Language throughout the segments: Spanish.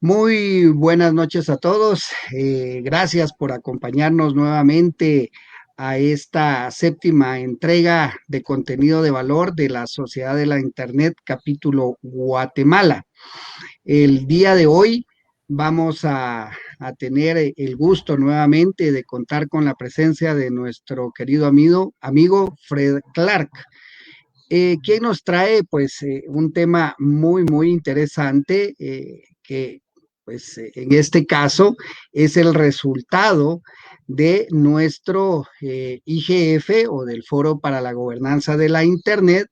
Muy buenas noches a todos. Gracias por acompañarnos nuevamente a esta séptima entrega de contenido de valor de la Sociedad de la Internet, capítulo Guatemala. El día de hoy vamos a tener el gusto nuevamente de contar con la presencia de nuestro querido amigo Fred Clark. ¿Quien nos trae? Pues un tema muy interesante que pues en este caso es el resultado de nuestro IGF o del Foro para la Gobernanza de la Internet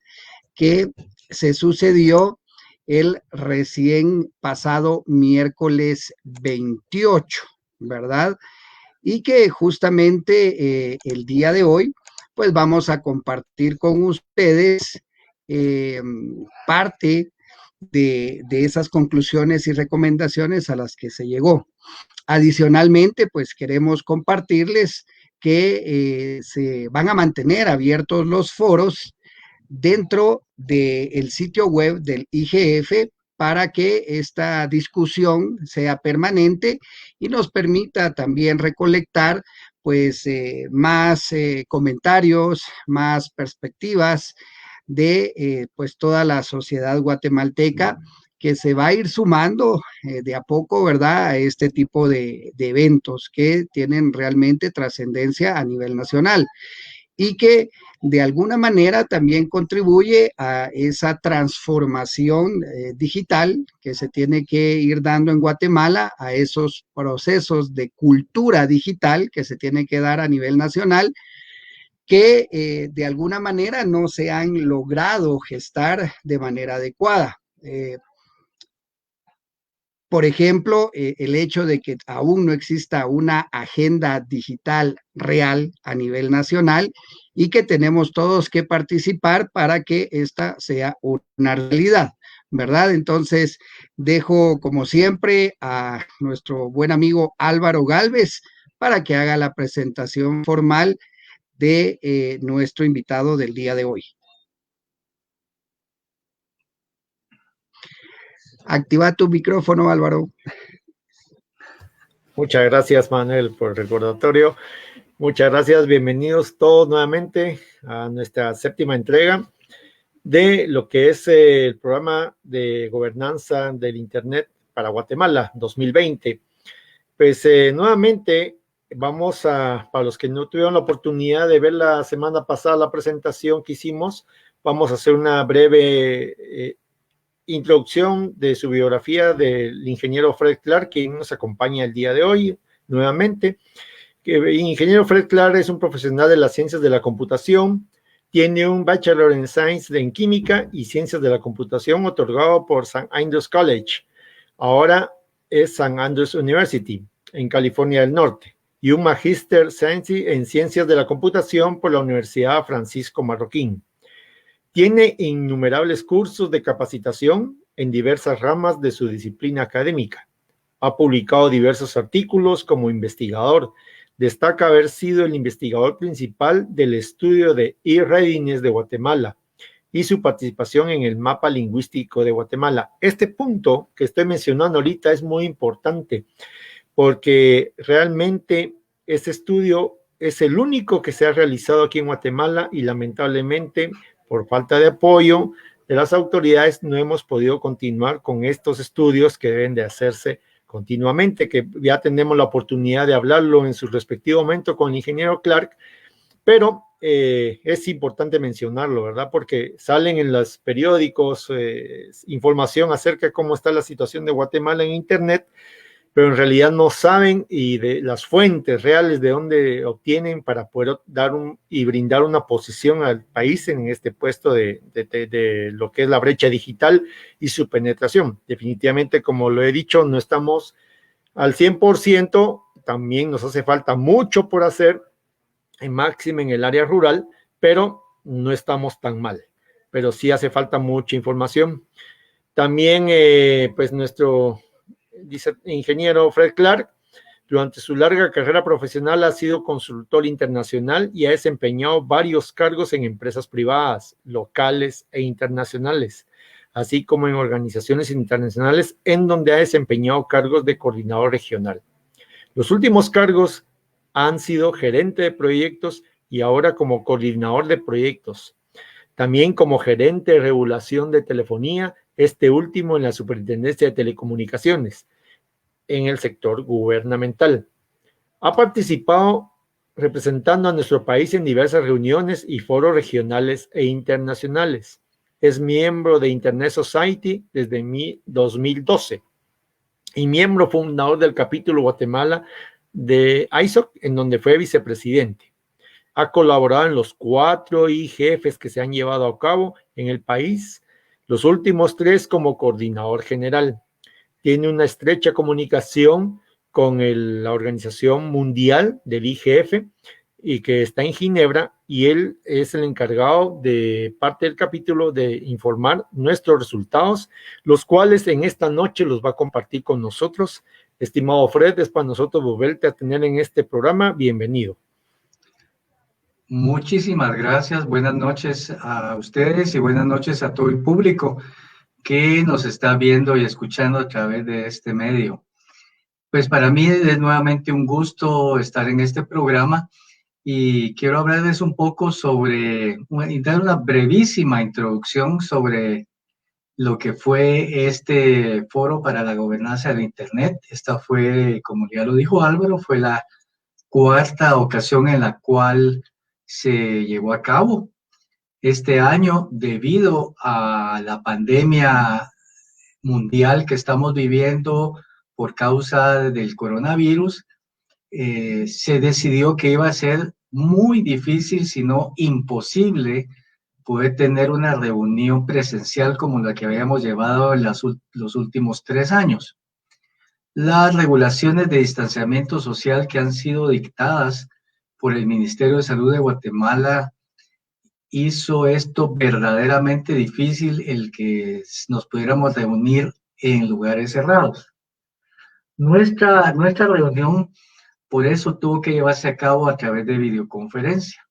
que se sucedió el recién pasado miércoles 28, ¿verdad? Y que justamente el día de hoy, pues vamos a compartir con ustedes eh, parte de esas conclusiones y recomendaciones a las que se llegó. Adicionalmente, pues queremos compartirles que se van a mantener abiertos los foros dentro del sitio web del IGF para que esta discusión sea permanente y nos permita también recolectar pues más comentarios, más perspectivas de pues toda la sociedad guatemalteca que se va a ir sumando de a poco, ¿verdad?, a este tipo de eventos que tienen realmente trascendencia a nivel nacional y que de alguna manera también contribuye a esa transformación digital que se tiene que ir dando en Guatemala, a esos procesos de cultura digital que se tiene que dar a nivel nacional, que de alguna manera no se han logrado gestar de manera adecuada. Por ejemplo, el hecho de que aún no exista una agenda digital real a nivel nacional y que tenemos todos que participar para que esta sea una realidad, ¿verdad? Entonces, dejo como siempre a nuestro buen amigo Álvaro Galvez para que haga la presentación formal de nuestro invitado del día de hoy. Activa tu micrófono, Álvaro. Muchas gracias, Manuel, por el recordatorio. Muchas gracias, bienvenidos todos nuevamente a nuestra séptima entrega de lo que es el programa de gobernanza del Internet para Guatemala 2020. Pues nuevamente vamos para los que no tuvieron la oportunidad de ver la semana pasada la presentación que hicimos, vamos a hacer una breve introducción de su biografía del ingeniero Fred Clark, quien nos acompaña el día de hoy nuevamente. Ingeniero Fred Clark es un profesional de las ciencias de la computación, tiene un Bachelor en Science en Química y Ciencias de la Computación otorgado por St. Andrews College, ahora es St. Andrews University, en California del Norte, y un Magister Science en Ciencias de la Computación por la Universidad Francisco Marroquín. Tiene innumerables cursos de capacitación en diversas ramas de su disciplina académica. Ha publicado diversos artículos como investigador. Destaca haber sido el investigador principal del estudio de e-readiness de Guatemala y su participación en el mapa lingüístico de Guatemala. Este punto que estoy mencionando ahorita es muy importante porque realmente este estudio es el único que se ha realizado aquí en Guatemala y lamentablemente por falta de apoyo de las autoridades no hemos podido continuar con estos estudios que deben de hacerse continuamente, que ya tenemos la oportunidad de hablarlo en su respectivo momento con el ingeniero Clark, pero es importante mencionarlo, ¿verdad? Porque salen en los periódicos información acerca de cómo está la situación de Guatemala en Internet, pero en realidad no saben y de las fuentes reales de dónde obtienen para poder dar y brindar una posición al país en este puesto de lo que es la brecha digital y su penetración. Definitivamente, como lo he dicho, no estamos al 100%, también nos hace falta mucho por hacer, en máximo en el área rural, pero no estamos tan mal, pero sí hace falta mucha información. También, pues nuestro dice ingeniero Fred Clark, durante su larga carrera profesional ha sido consultor internacional y ha desempeñado varios cargos en empresas privadas, locales e internacionales. así como en organizaciones internacionales en donde ha desempeñado cargos de coordinador regional. Los últimos cargos han sido gerente de proyectos y ahora como coordinador de proyectos. También como gerente de regulación de telefonía, este último en la Superintendencia de Telecomunicaciones, en el sector gubernamental. Ha participado representando a nuestro país en diversas reuniones y foros regionales e internacionales. Es miembro de Internet Society desde 2012 y miembro fundador del capítulo Guatemala de ISOC, en donde fue vicepresidente. Ha colaborado en los 4 IGFs que se han llevado a cabo en el país, los últimos 3 como coordinador general. Tiene una estrecha comunicación con la Organización Mundial del IGF y que está en Ginebra, y él es el encargado de parte del capítulo de informar nuestros resultados, los cuales en esta noche los va a compartir con nosotros. Estimado Fred, es para nosotros volverte a tener en este programa. Bienvenido. Muchísimas gracias. Buenas noches a ustedes y buenas noches a todo el público que nos está viendo y escuchando a través de este medio. Pues para mí es nuevamente un gusto estar en este programa y quiero hablarles un poco sobre, y dar una brevísima introducción sobre lo que fue este foro para la gobernanza del Internet. Esta fue, como ya lo dijo Álvaro, fue la 4ª ocasión en la cual se llevó a cabo. Este año, debido a la pandemia mundial que estamos viviendo por causa del coronavirus, se decidió que iba a ser muy difícil, si no imposible, poder tener una reunión presencial como la que habíamos llevado en los últimos 3 años. Las regulaciones de distanciamiento social que han sido dictadas por el Ministerio de Salud de Guatemala hizo esto verdaderamente difícil, el que nos pudiéramos reunir en lugares cerrados. Nuestra reunión, por eso, tuvo que llevarse a cabo a través de videoconferencia.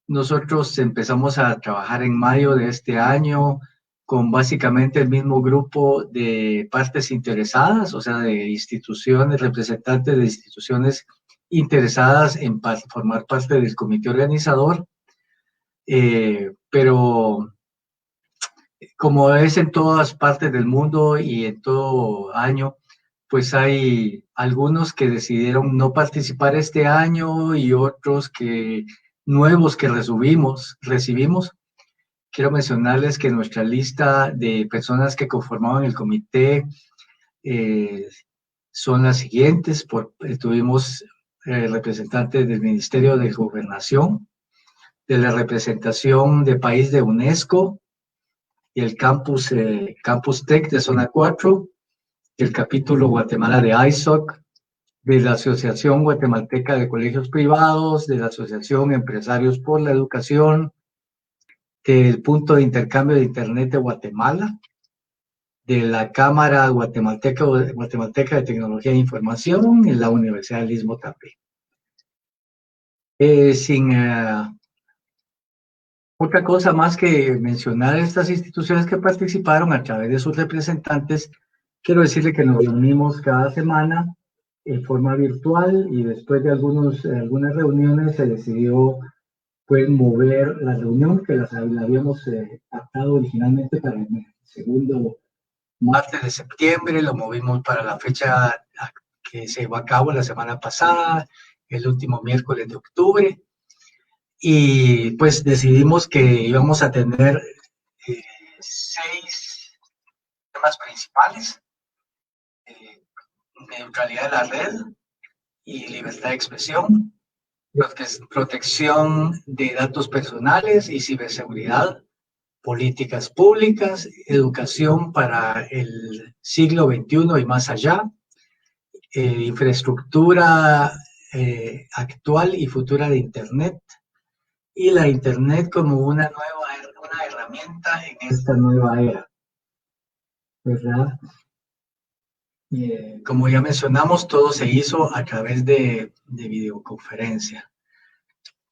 Nosotros empezamos a trabajar en mayo de este año con básicamente el mismo grupo de partes interesadas, o sea, de instituciones, representantes de instituciones interesadas en formar parte del comité organizador. Pero como es en todas partes del mundo y en todo año, pues hay algunos que decidieron no participar este año y otros nuevos que recibimos. Quiero mencionarles que nuestra lista de personas que conformaban el comité son las siguientes. Tuvimos representantes del Ministerio de Gobernación, de la representación de país de UNESCO y el Campus Tech de Zona 4, del capítulo Guatemala de ISOC, de la Asociación Guatemalteca de Colegios Privados, de la Asociación Empresarios por la Educación, del Punto de Intercambio de Internet de Guatemala, de la Cámara Guatemalteca de Tecnología e Información y la Universidad del Istmo también. Otra cosa más que mencionar estas instituciones que participaron a través de sus representantes, quiero decirle que nos reunimos cada semana en forma virtual y después de algunas reuniones se decidió pues mover la reunión que la habíamos pactado originalmente para el segundo martes de septiembre, lo movimos para la fecha que se llevó a cabo la semana pasada, el último miércoles de octubre. Y pues decidimos que íbamos a tener 6 temas principales: neutralidad de la red y libertad de expresión, protección de datos personales y ciberseguridad, políticas públicas, educación para el siglo XXI y más allá, infraestructura actual y futura de Internet, y la Internet como una herramienta en esta nueva era, ¿verdad? Como ya mencionamos, todo se hizo a través de videoconferencia.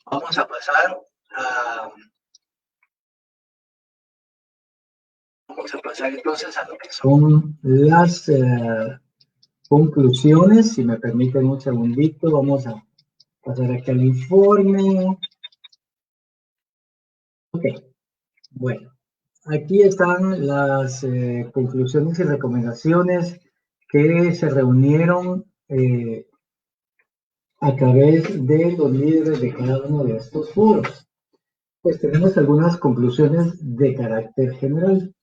Vamos a pasar vamos a pasar entonces a lo que son las conclusiones. Si me permiten un segundito, vamos a pasar aquí al informe. Ok, bueno, aquí están las conclusiones y recomendaciones que se reunieron a través de los líderes de cada uno de estos foros. Pues tenemos algunas conclusiones de carácter general.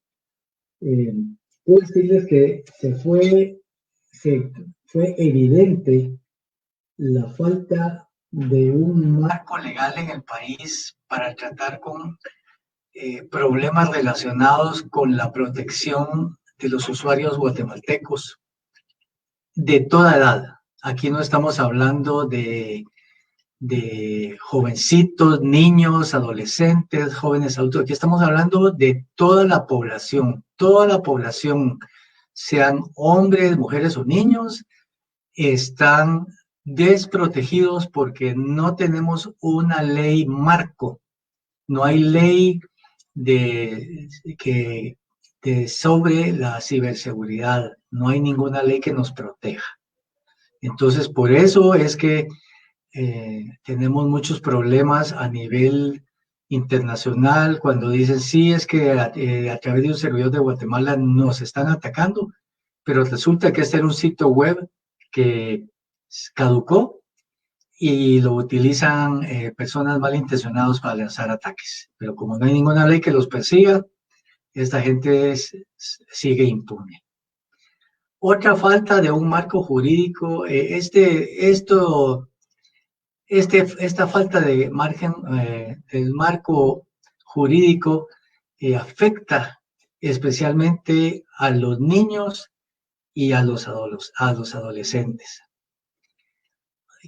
Puedo decirles que fue evidente la falta de un marco legal en el país para tratar con problemas relacionados con la protección de los usuarios guatemaltecos de toda edad. Aquí no estamos hablando de jovencitos, niños, adolescentes, jóvenes adultos. Aquí estamos hablando de toda la población, sean hombres, mujeres o niños, están desprotegidos porque no tenemos una ley marco, no hay ley sobre la ciberseguridad, no hay ninguna ley que nos proteja. Entonces, por eso es que tenemos muchos problemas a nivel internacional cuando dicen, sí, es que a través de un servidor de Guatemala nos están atacando, pero resulta que este era un sitio web que caducó y lo utilizan personas malintencionadas para lanzar ataques. Pero como no hay ninguna ley que los persiga, esta gente sigue impune. Otra falta de un marco jurídico, esta falta de margen del marco jurídico afecta especialmente a los niños y a los adolescentes.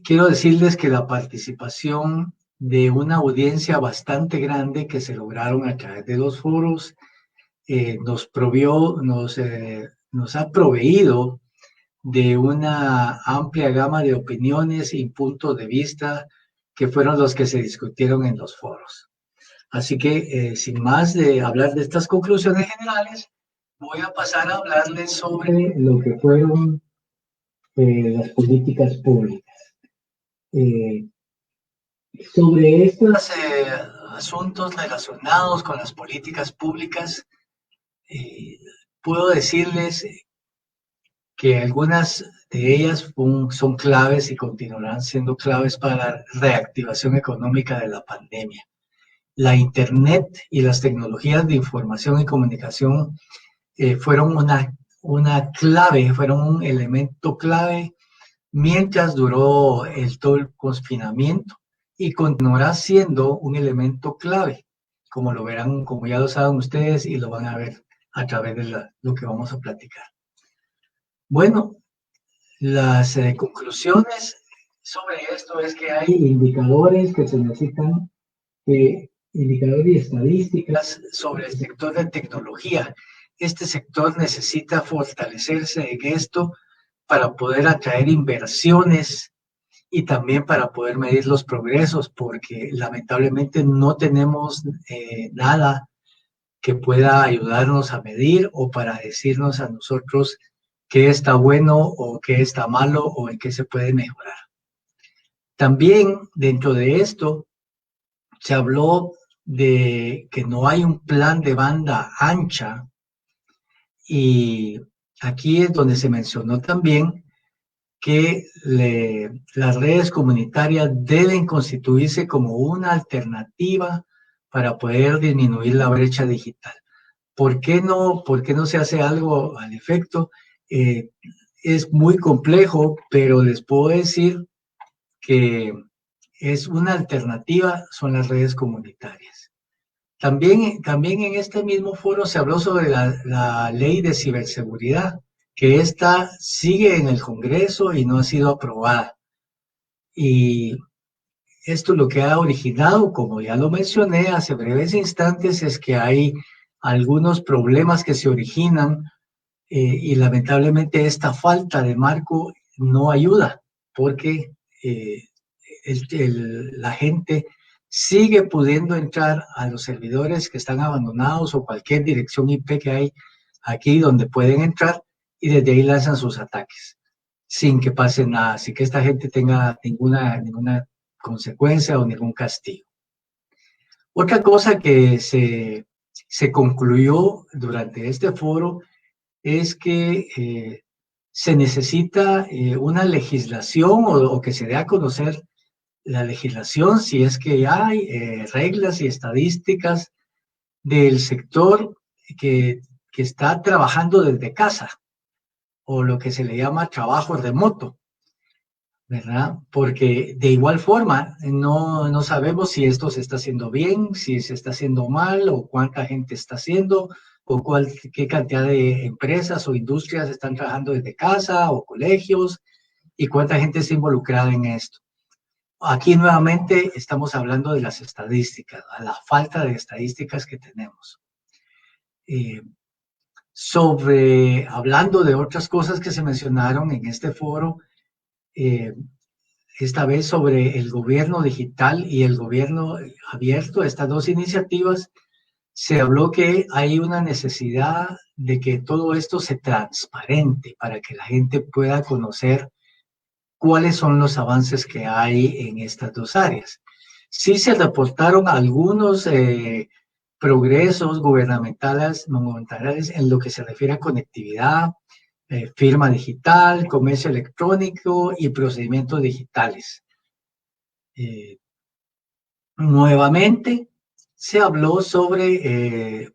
Quiero decirles que la participación de una audiencia bastante grande que se lograron a través de los foros nos ha proveído de una amplia gama de opiniones y puntos de vista que fueron los que se discutieron en los foros. Así que, sin más de hablar de estas conclusiones generales, voy a pasar a hablarles sobre lo que fueron las políticas públicas. Sobre estos asuntos relacionados con las políticas públicas, puedo decirles que algunas de ellas son claves y continuarán siendo claves para la reactivación económica de la pandemia. La Internet y las tecnologías de información y comunicación fueron una clave, fueron un elemento clave mientras duró todo el confinamiento y continuará siendo un elemento clave, como lo verán, como ya lo saben ustedes y lo van a ver a través de lo que vamos a platicar. Bueno, las conclusiones sobre esto es que hay indicadores que se necesitan, indicadores y estadísticas sobre el sector de tecnología. Este sector necesita fortalecerse en esto para poder atraer inversiones y también para poder medir los progresos, porque lamentablemente no tenemos nada que pueda ayudarnos a medir o para decirnos a nosotros qué está bueno o qué está malo o en qué se puede mejorar. También dentro de esto se habló de que no hay un plan de banda ancha y aquí es donde se mencionó también que las redes comunitarias deben constituirse como una alternativa para poder disminuir la brecha digital. ¿Por qué no se hace algo al efecto? Es muy complejo, pero les puedo decir que es una alternativa, son las redes comunitarias. También en este mismo foro se habló sobre la ley de ciberseguridad, que esta sigue en el Congreso y no ha sido aprobada. Y esto lo que ha originado, como ya lo mencioné hace breves instantes, es que hay algunos problemas que se originan y lamentablemente esta falta de marco no ayuda, porque la gente sigue pudiendo entrar a los servidores que están abandonados o cualquier dirección IP que hay aquí donde pueden entrar y desde ahí lanzan sus ataques sin que pase nada, sin que esta gente tenga ninguna consecuencia o ningún castigo. Otra cosa que se concluyó durante este foro es que se necesita una legislación o que se dé a conocer la legislación si es que hay reglas y estadísticas del sector que está trabajando desde casa o lo que se le llama trabajo remoto, ¿verdad? Porque de igual forma no sabemos si esto se está haciendo bien, si se está haciendo mal o cuánta gente está haciendo o qué cantidad de empresas o industrias están trabajando desde casa o colegios y cuánta gente está involucrada en esto. Aquí nuevamente estamos hablando de las estadísticas, la falta de estadísticas que tenemos. Hablando de otras cosas que se mencionaron en este foro, esta vez sobre el gobierno digital y el gobierno abierto, estas dos iniciativas, se habló que hay una necesidad de que todo esto se transparente para que la gente pueda conocer cuáles son los avances que hay en estas dos áreas. Sí se reportaron algunos progresos gubernamentales en lo que se refiere a conectividad, firma digital, comercio electrónico y procedimientos digitales. Nuevamente se habló sobre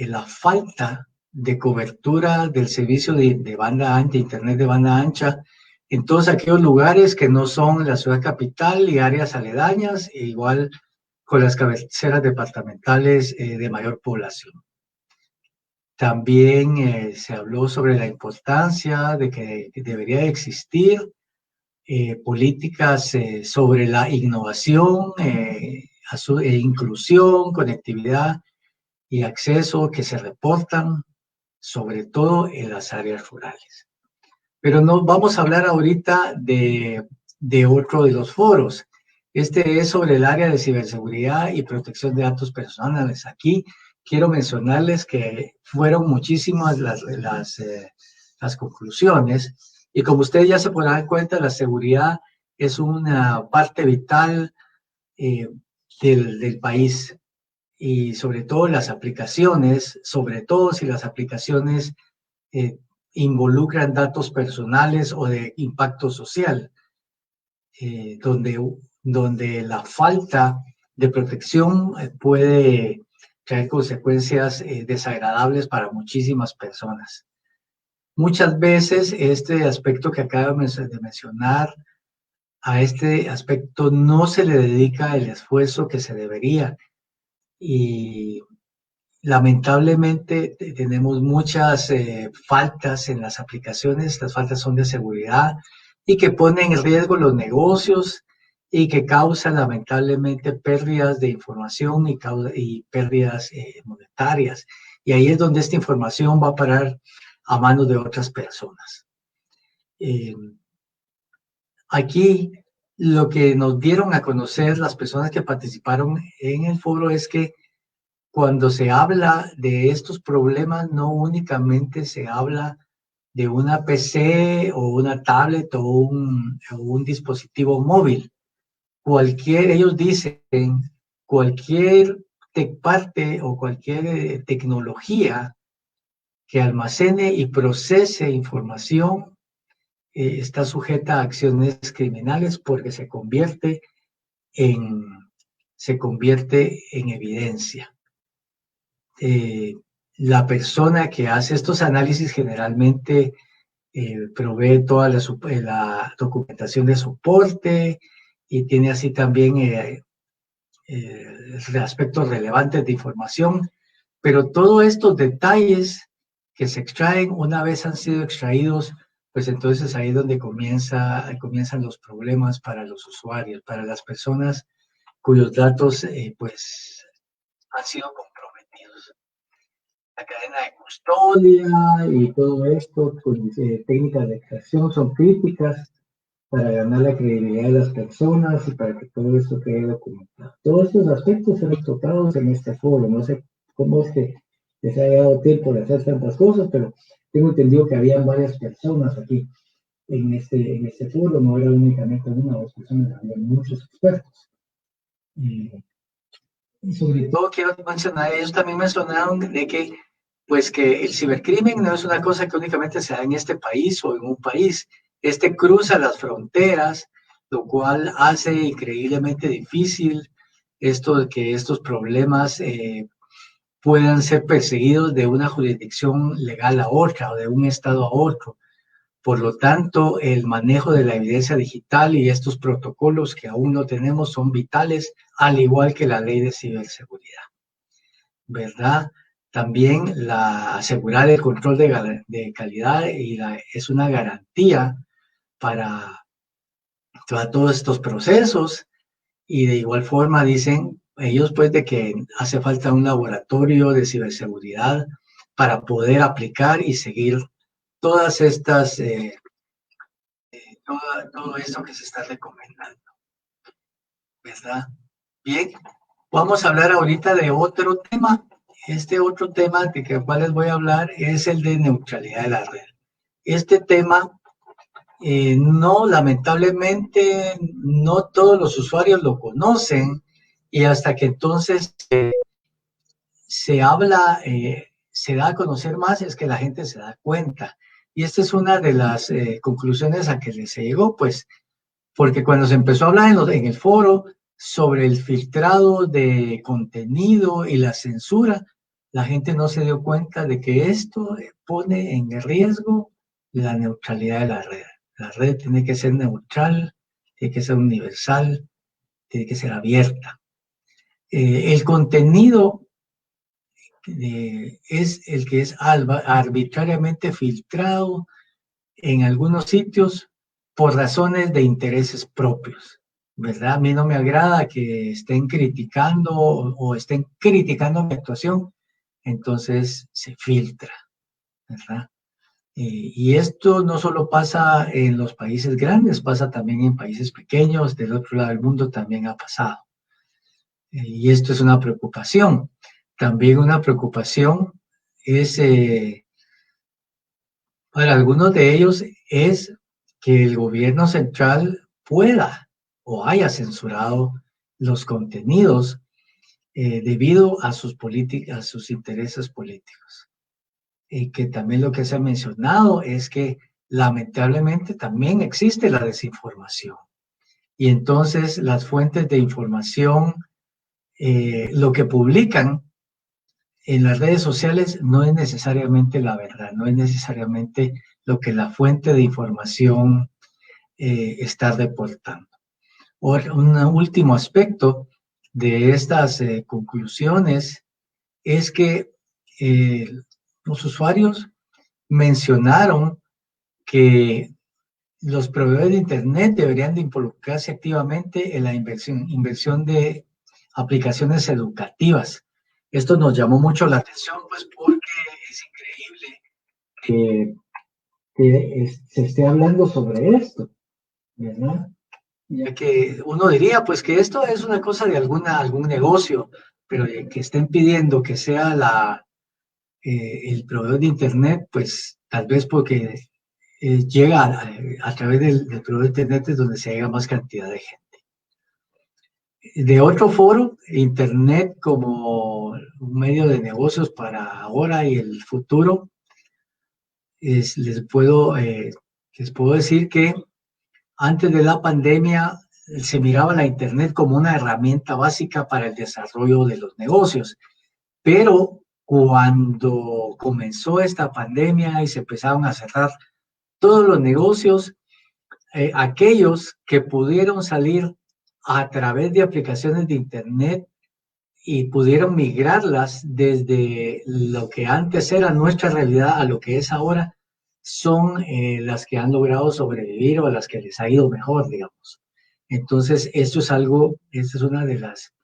la falta de cobertura del servicio de banda ancha, internet de banda ancha, en todos aquellos lugares que no son la ciudad capital y áreas aledañas, e igual con las cabeceras departamentales de mayor población. También se habló sobre la importancia de que debería existir políticas sobre la innovación, inclusión, conectividad y acceso que se reportan, sobre todo en las áreas rurales. Pero no vamos a hablar ahorita de otro de los foros. Este es sobre el área de ciberseguridad y protección de datos personales. Aquí quiero mencionarles que fueron muchísimas las conclusiones y como ustedes ya se podrán dar cuenta, la seguridad es una parte vital del país y sobre todo las aplicaciones, sobre todo si las aplicaciones involucran datos personales o de impacto social, donde la falta de protección puede traer consecuencias desagradables para muchísimas personas. Muchas veces este aspecto que acabo de mencionar, a este aspecto no se le dedica el esfuerzo que se debería y lamentablemente tenemos muchas faltas en las aplicaciones, las faltas son de seguridad y que ponen en riesgo los negocios y que causan lamentablemente pérdidas de información y pérdidas monetarias. Y ahí es donde esta información va a parar a manos de otras personas. Aquí lo que nos dieron a conocer las personas que participaron en el foro es que cuando se habla de estos problemas, no únicamente se habla de una PC o una tablet o un dispositivo móvil. Ellos dicen, cualquier parte o cualquier tecnología que almacene y procese información está sujeta a acciones criminales porque se convierte en evidencia. La persona que hace estos análisis generalmente provee toda la documentación de soporte y tiene así también aspectos relevantes de información, pero todos estos detalles que se extraen una vez han sido extraídos, pues entonces ahí es donde comienzan los problemas para los usuarios, para las personas cuyos datos pues han sido comprometidos. La cadena de custodia y todo esto con técnicas de extracción son críticas para ganar la credibilidad de las personas y para que todo esto quede documentado. Todos estos aspectos fueron tocados en este foro. No sé cómo es que les haya dado tiempo de hacer tantas cosas, pero tengo entendido que habían varias personas aquí en este foro, no era únicamente una o dos personas, había muchos expertos. Y sobre todo quiero mencionar, ellos también mencionaron de que, pues que el cibercrimen no es una cosa que únicamente se da en este país o en un país. Este cruza las fronteras, lo cual hace increíblemente difícil esto de que estos problemas puedan ser perseguidos de una jurisdicción legal a otra o de un estado a otro. Por lo tanto, el manejo de la evidencia digital y estos protocolos que aún no tenemos son vitales, al igual que la ley de ciberseguridad, ¿verdad? También asegurar el control de calidad es una garantía para todos estos procesos, y de igual forma dicen ellos pues de que hace falta un laboratorio de ciberseguridad para poder aplicar y seguir todas estas, todo esto que se está recomendando, ¿verdad? Bien, vamos a hablar ahorita de otro tema. Este otro tema de que cual les voy a hablar es el de neutralidad de la red. Este tema, no, lamentablemente, no todos los usuarios lo conocen, y hasta que entonces se habla, se da a conocer más, es que la gente se da cuenta. Y esta es una de las conclusiones a que se llegó, pues, porque cuando se empezó a hablar en el foro sobre el filtrado de contenido y la censura, la gente no se dio cuenta de que esto pone en riesgo la neutralidad de la red. La red tiene que ser neutral, tiene que ser universal, tiene que ser abierta. El contenido es el que es arbitrariamente filtrado en algunos sitios por razones de intereses propios, ¿verdad? A mí no me agrada que estén criticando o estén criticando mi actuación, entonces se filtra, ¿verdad? Y esto no solo pasa en los países grandes, pasa también en países pequeños, del otro lado del mundo también ha pasado. Y esto es una preocupación. También una preocupación es, para algunos de ellos, es que el gobierno central pueda o haya censurado los contenidos debido a sus intereses políticos. Y que también lo que se ha mencionado es que lamentablemente también existe la desinformación. Y entonces las fuentes de información, lo que publican en las redes sociales no es necesariamente la verdad, no es necesariamente lo que la fuente de información está reportando. Un último aspecto de estas conclusiones es que los usuarios mencionaron que los proveedores de Internet deberían de involucrarse activamente en la inversión de aplicaciones educativas. Esto nos llamó mucho la atención, pues porque es increíble que se esté hablando sobre esto, ¿verdad? ya que uno diría pues que esto es una cosa de algún negocio, pero que estén pidiendo que sea el proveedor de Internet, pues tal vez porque llega a través del proveedor de Internet es donde se llega más cantidad de gente. De otro foro, Internet como un medio de negocios para ahora y el futuro, les puedo decir que antes de la pandemia se miraba la Internet como una herramienta básica para el desarrollo de los negocios, pero cuando comenzó esta pandemia y se empezaron a cerrar todos los negocios, aquellos que pudieron salir a través de aplicaciones de Internet y pudieron migrarlas desde lo que antes era nuestra realidad a lo que es ahora, son las que han logrado sobrevivir o las que les ha ido mejor, digamos. Entonces, esta es una de las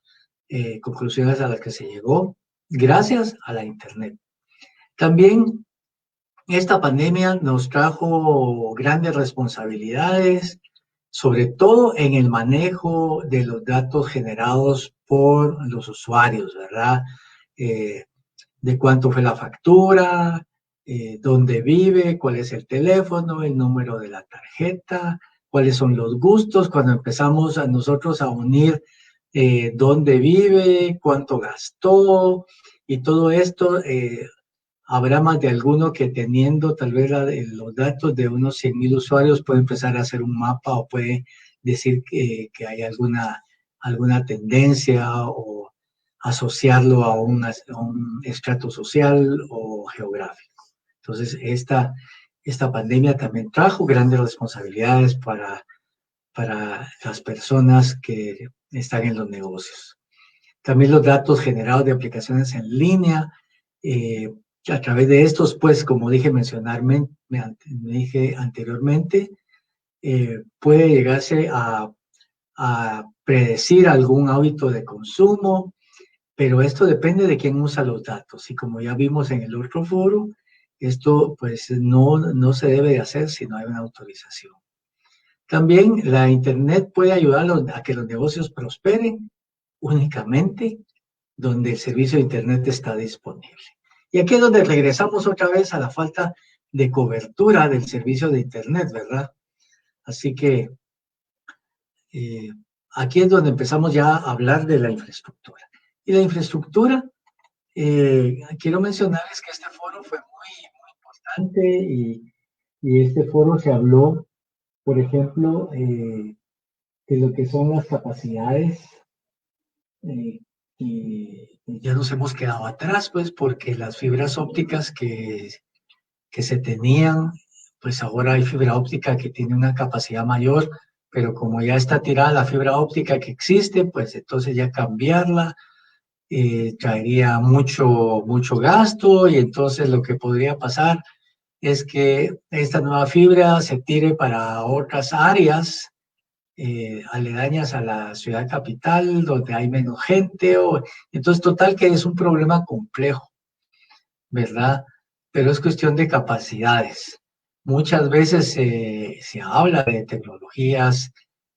conclusiones a las que se llegó gracias a la Internet. También esta pandemia nos trajo grandes responsabilidades sobre todo en el manejo de los datos generados por los usuarios, ¿verdad? De cuánto fue la factura, dónde vive, cuál es el teléfono, el número de la tarjeta, cuáles son los gustos. Cuando empezamos a nosotros a unir dónde vive, cuánto gastó y todo esto, habrá más de alguno que teniendo tal vez los datos de unos 100,000 usuarios puede empezar a hacer un mapa o puede decir que hay alguna tendencia o asociarlo a un estrato social o geográfico. Entonces, esta pandemia también trajo grandes responsabilidades para las personas que están en los negocios. También los datos generados de aplicaciones en línea, a través de estos, pues, como dije dije anteriormente, puede llegarse a predecir algún hábito de consumo, pero esto depende de quién usa los datos. Y como ya vimos en el otro foro, esto pues no se debe de hacer si no hay una autorización. También la Internet puede ayudar a que los negocios prosperen únicamente donde el servicio de Internet está disponible. Y aquí es donde regresamos otra vez a la falta de cobertura del servicio de Internet, ¿verdad? Así que aquí es donde empezamos ya a hablar de la infraestructura. Y la infraestructura, quiero mencionarles que este foro fue muy importante y este foro se habló, por ejemplo, de lo que son las capacidades y ya nos hemos quedado atrás, pues, porque las fibras ópticas que se tenían, pues ahora hay fibra óptica que tiene una capacidad mayor, pero como ya está tirada la fibra óptica que existe, pues entonces ya cambiarla traería mucho gasto y entonces lo que podría pasar es que esta nueva fibra se tire para otras áreas aledañas a la ciudad capital, donde hay menos gente. Entonces, total que es un problema complejo, ¿verdad? Pero es cuestión de capacidades. Muchas veces se habla de tecnologías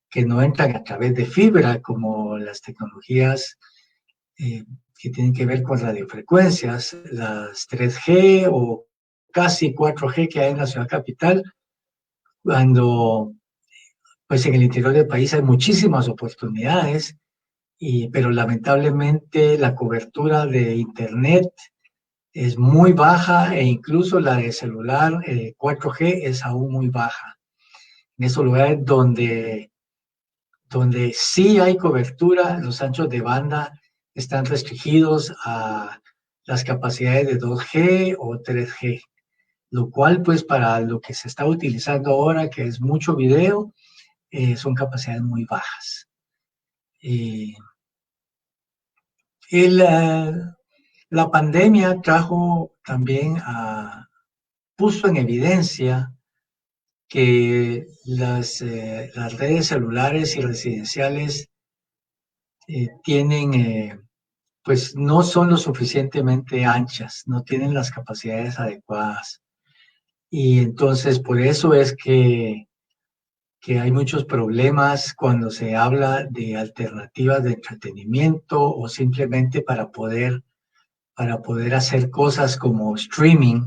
que no entran a través de fibra, como las tecnologías que tienen que ver con radiofrecuencias, las 3G o casi 4G que hay en la ciudad capital, cuando pues en el interior del país hay muchísimas oportunidades, pero lamentablemente la cobertura de Internet es muy baja e incluso la de celular 4G es aún muy baja. En esos lugares donde sí hay cobertura, los anchos de banda están restringidos a las capacidades de 2G o 3G, lo cual pues para lo que se está utilizando ahora, que es mucho video, son capacidades muy bajas. La pandemia trajo también puso en evidencia que las redes celulares y residenciales pues no son lo suficientemente anchas, no tienen las capacidades adecuadas. Y entonces por eso es que hay muchos problemas cuando se habla de alternativas de entretenimiento o simplemente para poder hacer cosas como streaming,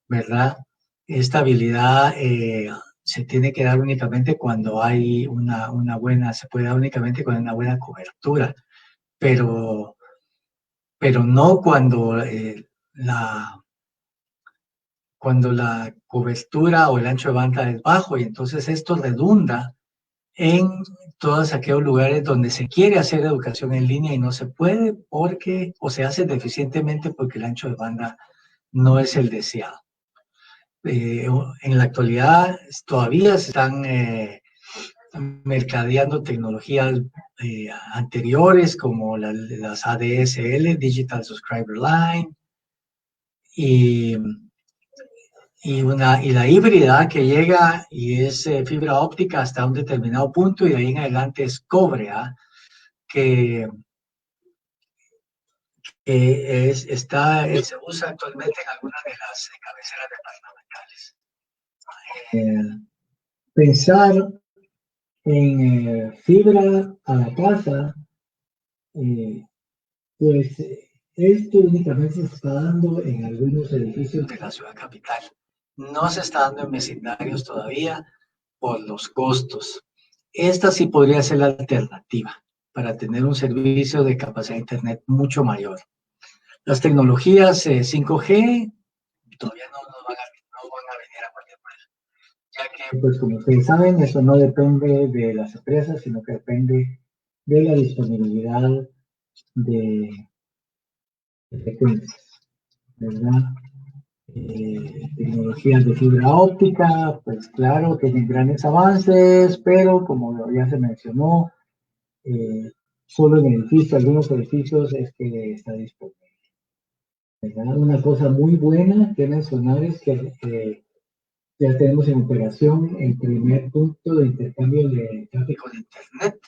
¿verdad? Esta habilidad se tiene que dar únicamente cuando hay se puede dar únicamente con una buena cobertura, pero no cuando la cobertura o el ancho de banda es bajo, y entonces esto redunda en todos aquellos lugares donde se quiere hacer educación en línea y no se puede o se hace deficientemente porque el ancho de banda no es el deseado. En la actualidad todavía se están mercadeando tecnologías anteriores como las ADSL, Digital Subscriber Line, y la híbrida que llega y es fibra óptica hasta un determinado punto y de ahí en adelante es cobre, que se usa actualmente en algunas de las cabeceras departamentales. Pensar En fibra a la casa, pues esto únicamente se está dando en algunos edificios de la ciudad capital. No se está dando en vecindarios todavía por los costos. Esta sí podría ser la alternativa para tener un servicio de capacidad de Internet mucho mayor. Las tecnologías 5G todavía no van a venir a cualquier precio, ya que, pues como ustedes saben, eso no depende de las empresas, sino que depende de la disponibilidad de frecuencias, ¿verdad? Tecnologías de fibra óptica, pues claro, tienen grandes avances, pero como ya se mencionó, solo en algunos edificios es que está disponible. ¿Verdad? Una cosa muy buena que mencionar es que ya tenemos en operación el primer punto de intercambio de tráfico de Internet.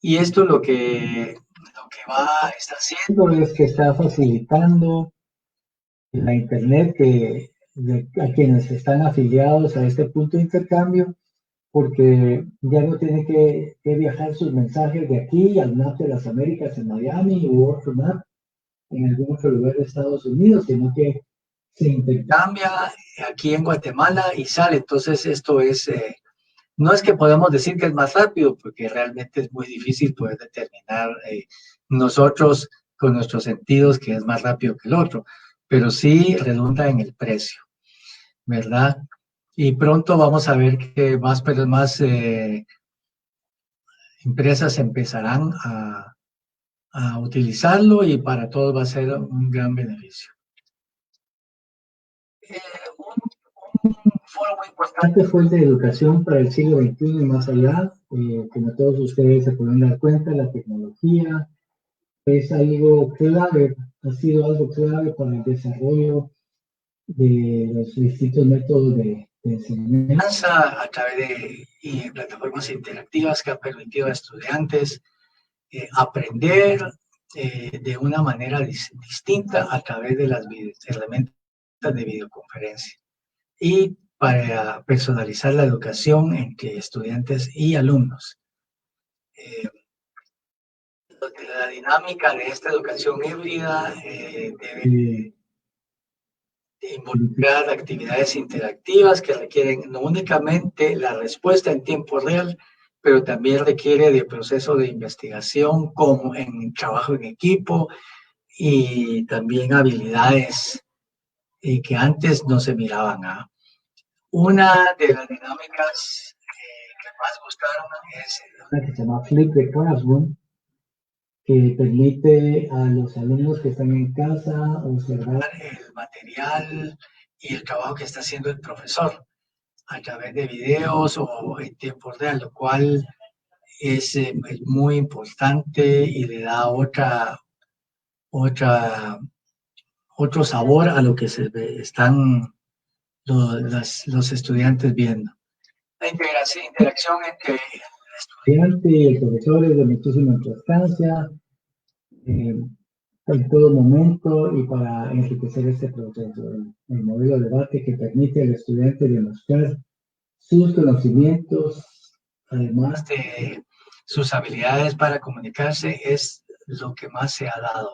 Y esto lo que está haciendo es que está facilitando la Internet a quienes están afiliados a este punto de intercambio, porque ya no tienen que viajar sus mensajes de aquí al NAP de las Américas en Miami u otro NAP en algún otro lugar de Estados Unidos, sino que se intercambia aquí en Guatemala y sale. Entonces esto es, no es que podamos decir que es más rápido, porque realmente es muy difícil poder determinar nosotros con nuestros sentidos que es más rápido que el otro, pero sí redunda en el precio, ¿verdad? Y pronto vamos a ver que más empresas empezarán a utilizarlo y para todos va a ser un gran beneficio. Un foro muy importante fue el de educación para el siglo XXI y más allá. Como todos ustedes se pueden dar cuenta, la tecnología es algo clave, ha sido algo clave para el desarrollo de los distintos métodos de enseñanza a través de plataformas interactivas que han permitido a estudiantes aprender de una manera distinta a través de las herramientas de videoconferencia y para personalizar la educación entre estudiantes y alumnos. La dinámica de esta educación híbrida debe involucrar actividades interactivas que requieren no únicamente la respuesta en tiempo real, pero también requiere de proceso de investigación como en trabajo en equipo y también habilidades que antes no se miraban. Una de las dinámicas que más gustaron es una que se llama Flip the Classroom, que permite a los alumnos que están en casa observar el material y el trabajo que está haciendo el profesor a través de videos o en tiempo real, lo cual es muy importante y le da otro sabor a lo que están los estudiantes viendo. La interacción entre el estudiante y el profesor es de muchísima importancia en todo momento y para enriquecer este proceso. El modelo de debate que permite al estudiante demostrar sus conocimientos, además de sus habilidades para comunicarse, es lo que más se ha dado.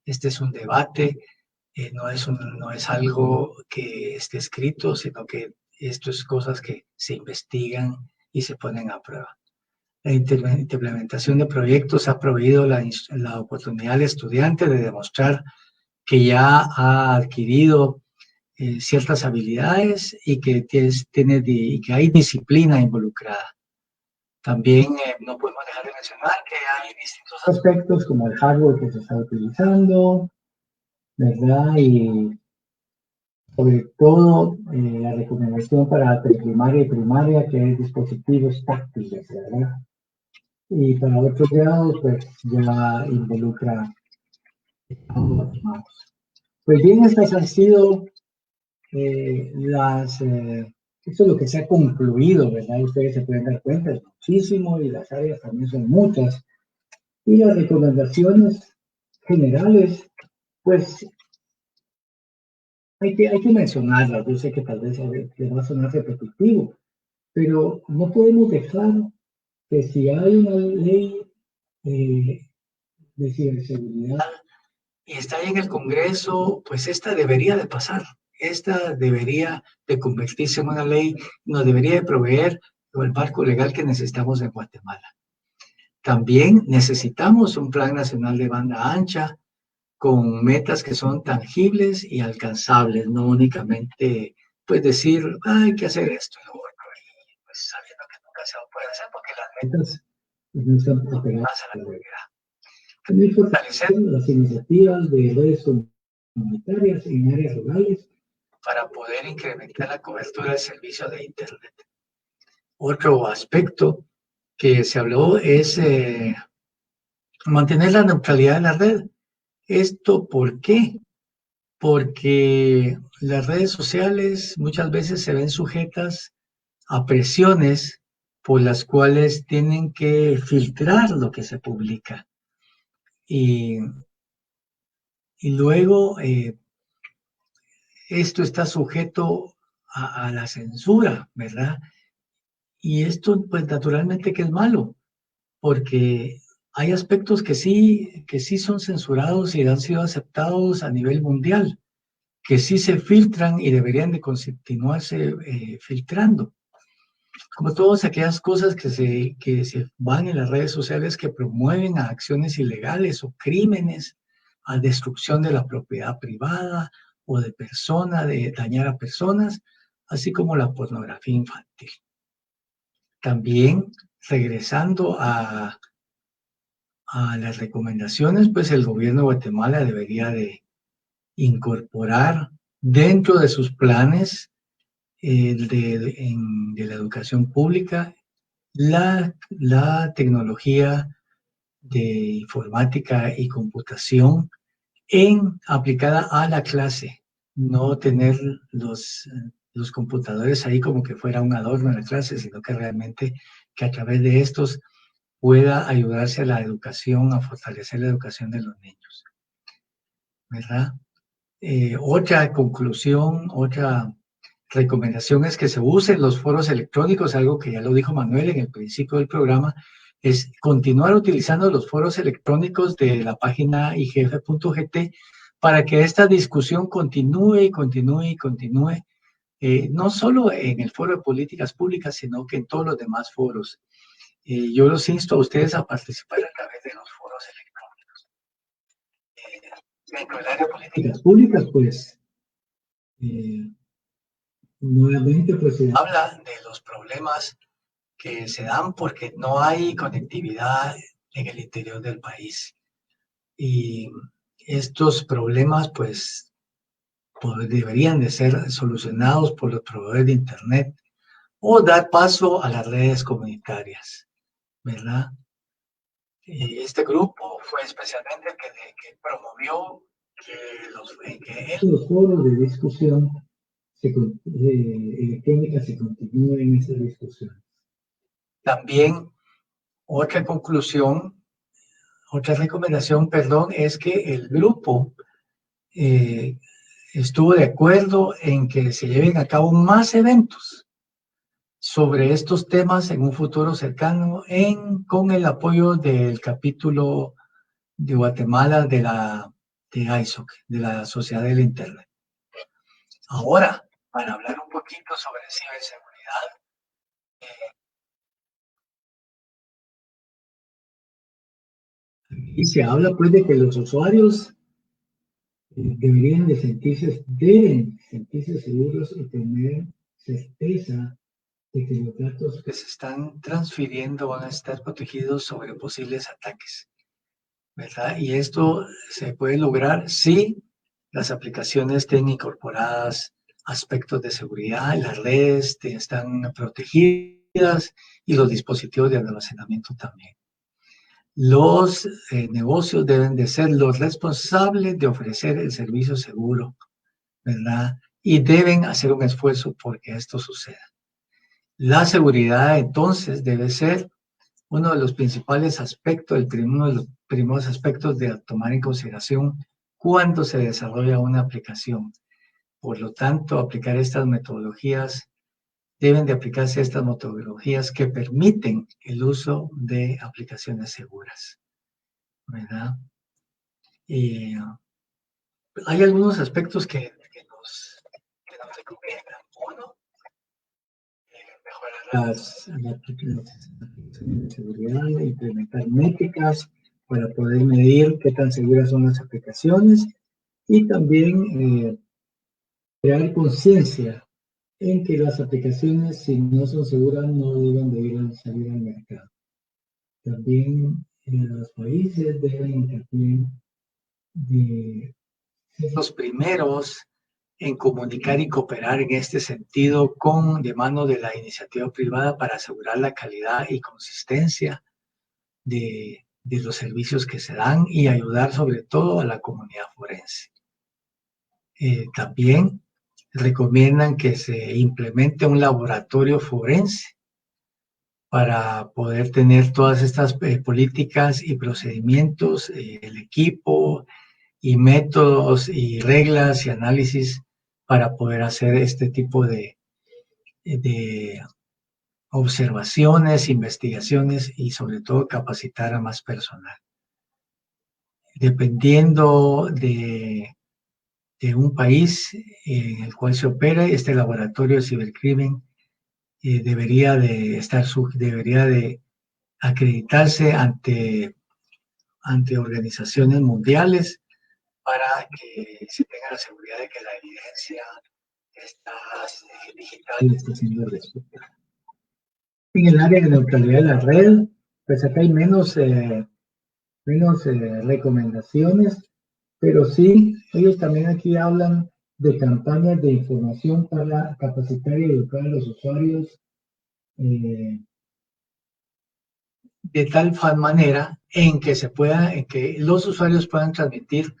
Este es un debate, no es algo que esté escrito, sino que esto es cosas que se investigan y se ponen a prueba. La implementación de proyectos ha proveído la oportunidad al estudiante de demostrar que ya ha adquirido ciertas habilidades y que que hay disciplina involucrada. También no podemos dejar de mencionar que hay distintos aspectos como el hardware que se está utilizando, ¿verdad? Y sobre todo la recomendación para preprimaria y primaria, que es dispositivos táctiles, ¿verdad? Y para otros grados, pues ya involucra ambos manos. Pues bien, estas han sido esto es lo que se ha concluido, ¿verdad? Ustedes se pueden dar cuenta, es muchísimo y las áreas también son muchas. Y las recomendaciones generales, pues hay que mencionarlas. Yo sé que tal vez le va a sonar repetitivo, pero no podemos dejar que si hay una ley de ciberseguridad y está ahí en el Congreso, pues esta debería de pasar. Esta debería de convertirse en una ley, nos debería de proveer el marco legal que necesitamos en Guatemala. También necesitamos un plan nacional de banda ancha con metas que son tangibles y alcanzables, no únicamente pues decir, hay que hacer esto y lo otro, y pues sabiendo que nunca se puede hacer porque las metas no están no apegadas pasan a la realidad. También fortalecer las iniciativas de redes comunitarias en áreas rurales para poder incrementar la cobertura del servicio de Internet. Otro aspecto que se habló es mantener la neutralidad de la red. ¿Esto por qué? Porque las redes sociales muchas veces se ven sujetas a presiones por las cuales tienen que filtrar lo que se publica. Y luego esto está sujeto a la censura, ¿verdad? Y esto, pues naturalmente que es malo, porque hay aspectos que sí son censurados y han sido aceptados a nivel mundial, que sí se filtran y deberían de continuarse filtrando. Como todas aquellas cosas que se van en las redes sociales que promueven a acciones ilegales o crímenes, a destrucción de la propiedad privada o de persona, de dañar a personas, así como la pornografía infantil. También, regresando a las recomendaciones, pues el gobierno de Guatemala debería de incorporar dentro de sus planes de la educación pública la tecnología de informática y computación aplicada a la clase, no tener los computadores ahí como que fuera un adorno en la clase, sino que realmente que a través de estos pueda ayudarse a la educación, a fortalecer la educación de los niños, ¿verdad? Otra conclusión, otra recomendación es que se usen los foros electrónicos, algo que ya lo dijo Manuel en el principio del programa, es continuar utilizando los foros electrónicos de la página igf.gt para que esta discusión continúe y continúe y continúe, no solo en el foro de políticas públicas, sino que en todos los demás foros. Yo los insto a ustedes a participar a través de los foros electrónicos. Dentro del área de políticas públicas, pues, nuevamente, pues se habla de los problemas que se dan porque no hay conectividad en el interior del país. Y estos problemas, pues deberían de ser solucionados por los proveedores de Internet o dar paso a las redes comunitarias, ¿verdad? Este grupo fue especialmente el que promovió que los foros de discusión electrónica se continúen esas discusiones. También otra conclusión, otra recomendación, perdón, es que el grupo estuvo de acuerdo en que se lleven a cabo más eventos sobre estos temas en un futuro cercano con el apoyo del capítulo de Guatemala de ISOC, de la Sociedad del Internet. Ahora, para hablar un poquito sobre ciberseguridad, y se habla pues de que los usuarios deben sentirse seguros y tener certeza de que los datos que se están transfiriendo van a estar protegidos sobre posibles ataques, ¿verdad? Y esto se puede lograr si las aplicaciones tienen incorporadas aspectos de seguridad, las redes están protegidas y los dispositivos de almacenamiento también. Los negocios deben de ser los responsables de ofrecer el servicio seguro, ¿verdad? Y deben hacer un esfuerzo porque esto suceda. La seguridad, entonces, debe ser uno de los principales aspectos, uno de los primeros aspectos de tomar en consideración cuando se desarrolla una aplicación. Por lo tanto, aplicar estas metodologías deben de aplicarse estas metodologías que permiten el uso de aplicaciones seguras, ¿verdad? Y hay algunos aspectos que nos recomiendan. Uno, mejorar las aplicaciones de seguridad, implementar métricas para poder medir qué tan seguras son las aplicaciones y también crear conciencia en que las aplicaciones, si no son seguras, no deben de salir al mercado. También los países deben también de ser los primeros en comunicar y cooperar en este sentido de mano de la iniciativa privada para asegurar la calidad y consistencia de los servicios que se dan y ayudar sobre todo a la comunidad forense. También recomiendan que se implemente un laboratorio forense para poder tener todas estas políticas y procedimientos, el equipo y métodos y reglas y análisis para poder hacer este tipo de observaciones, investigaciones y sobre todo capacitar a más personal. Dependiendo de un país en el cual se opera, este laboratorio de cibercrimen debería de acreditarse ante organizaciones mundiales para que se tenga la seguridad de que la evidencia digital está siendo respetada. En el área de neutralidad de la red, pues acá hay menos recomendaciones, pero sí, ellos también aquí hablan de campañas de información para capacitar y educar a los usuarios de tal manera en que los usuarios puedan transmitir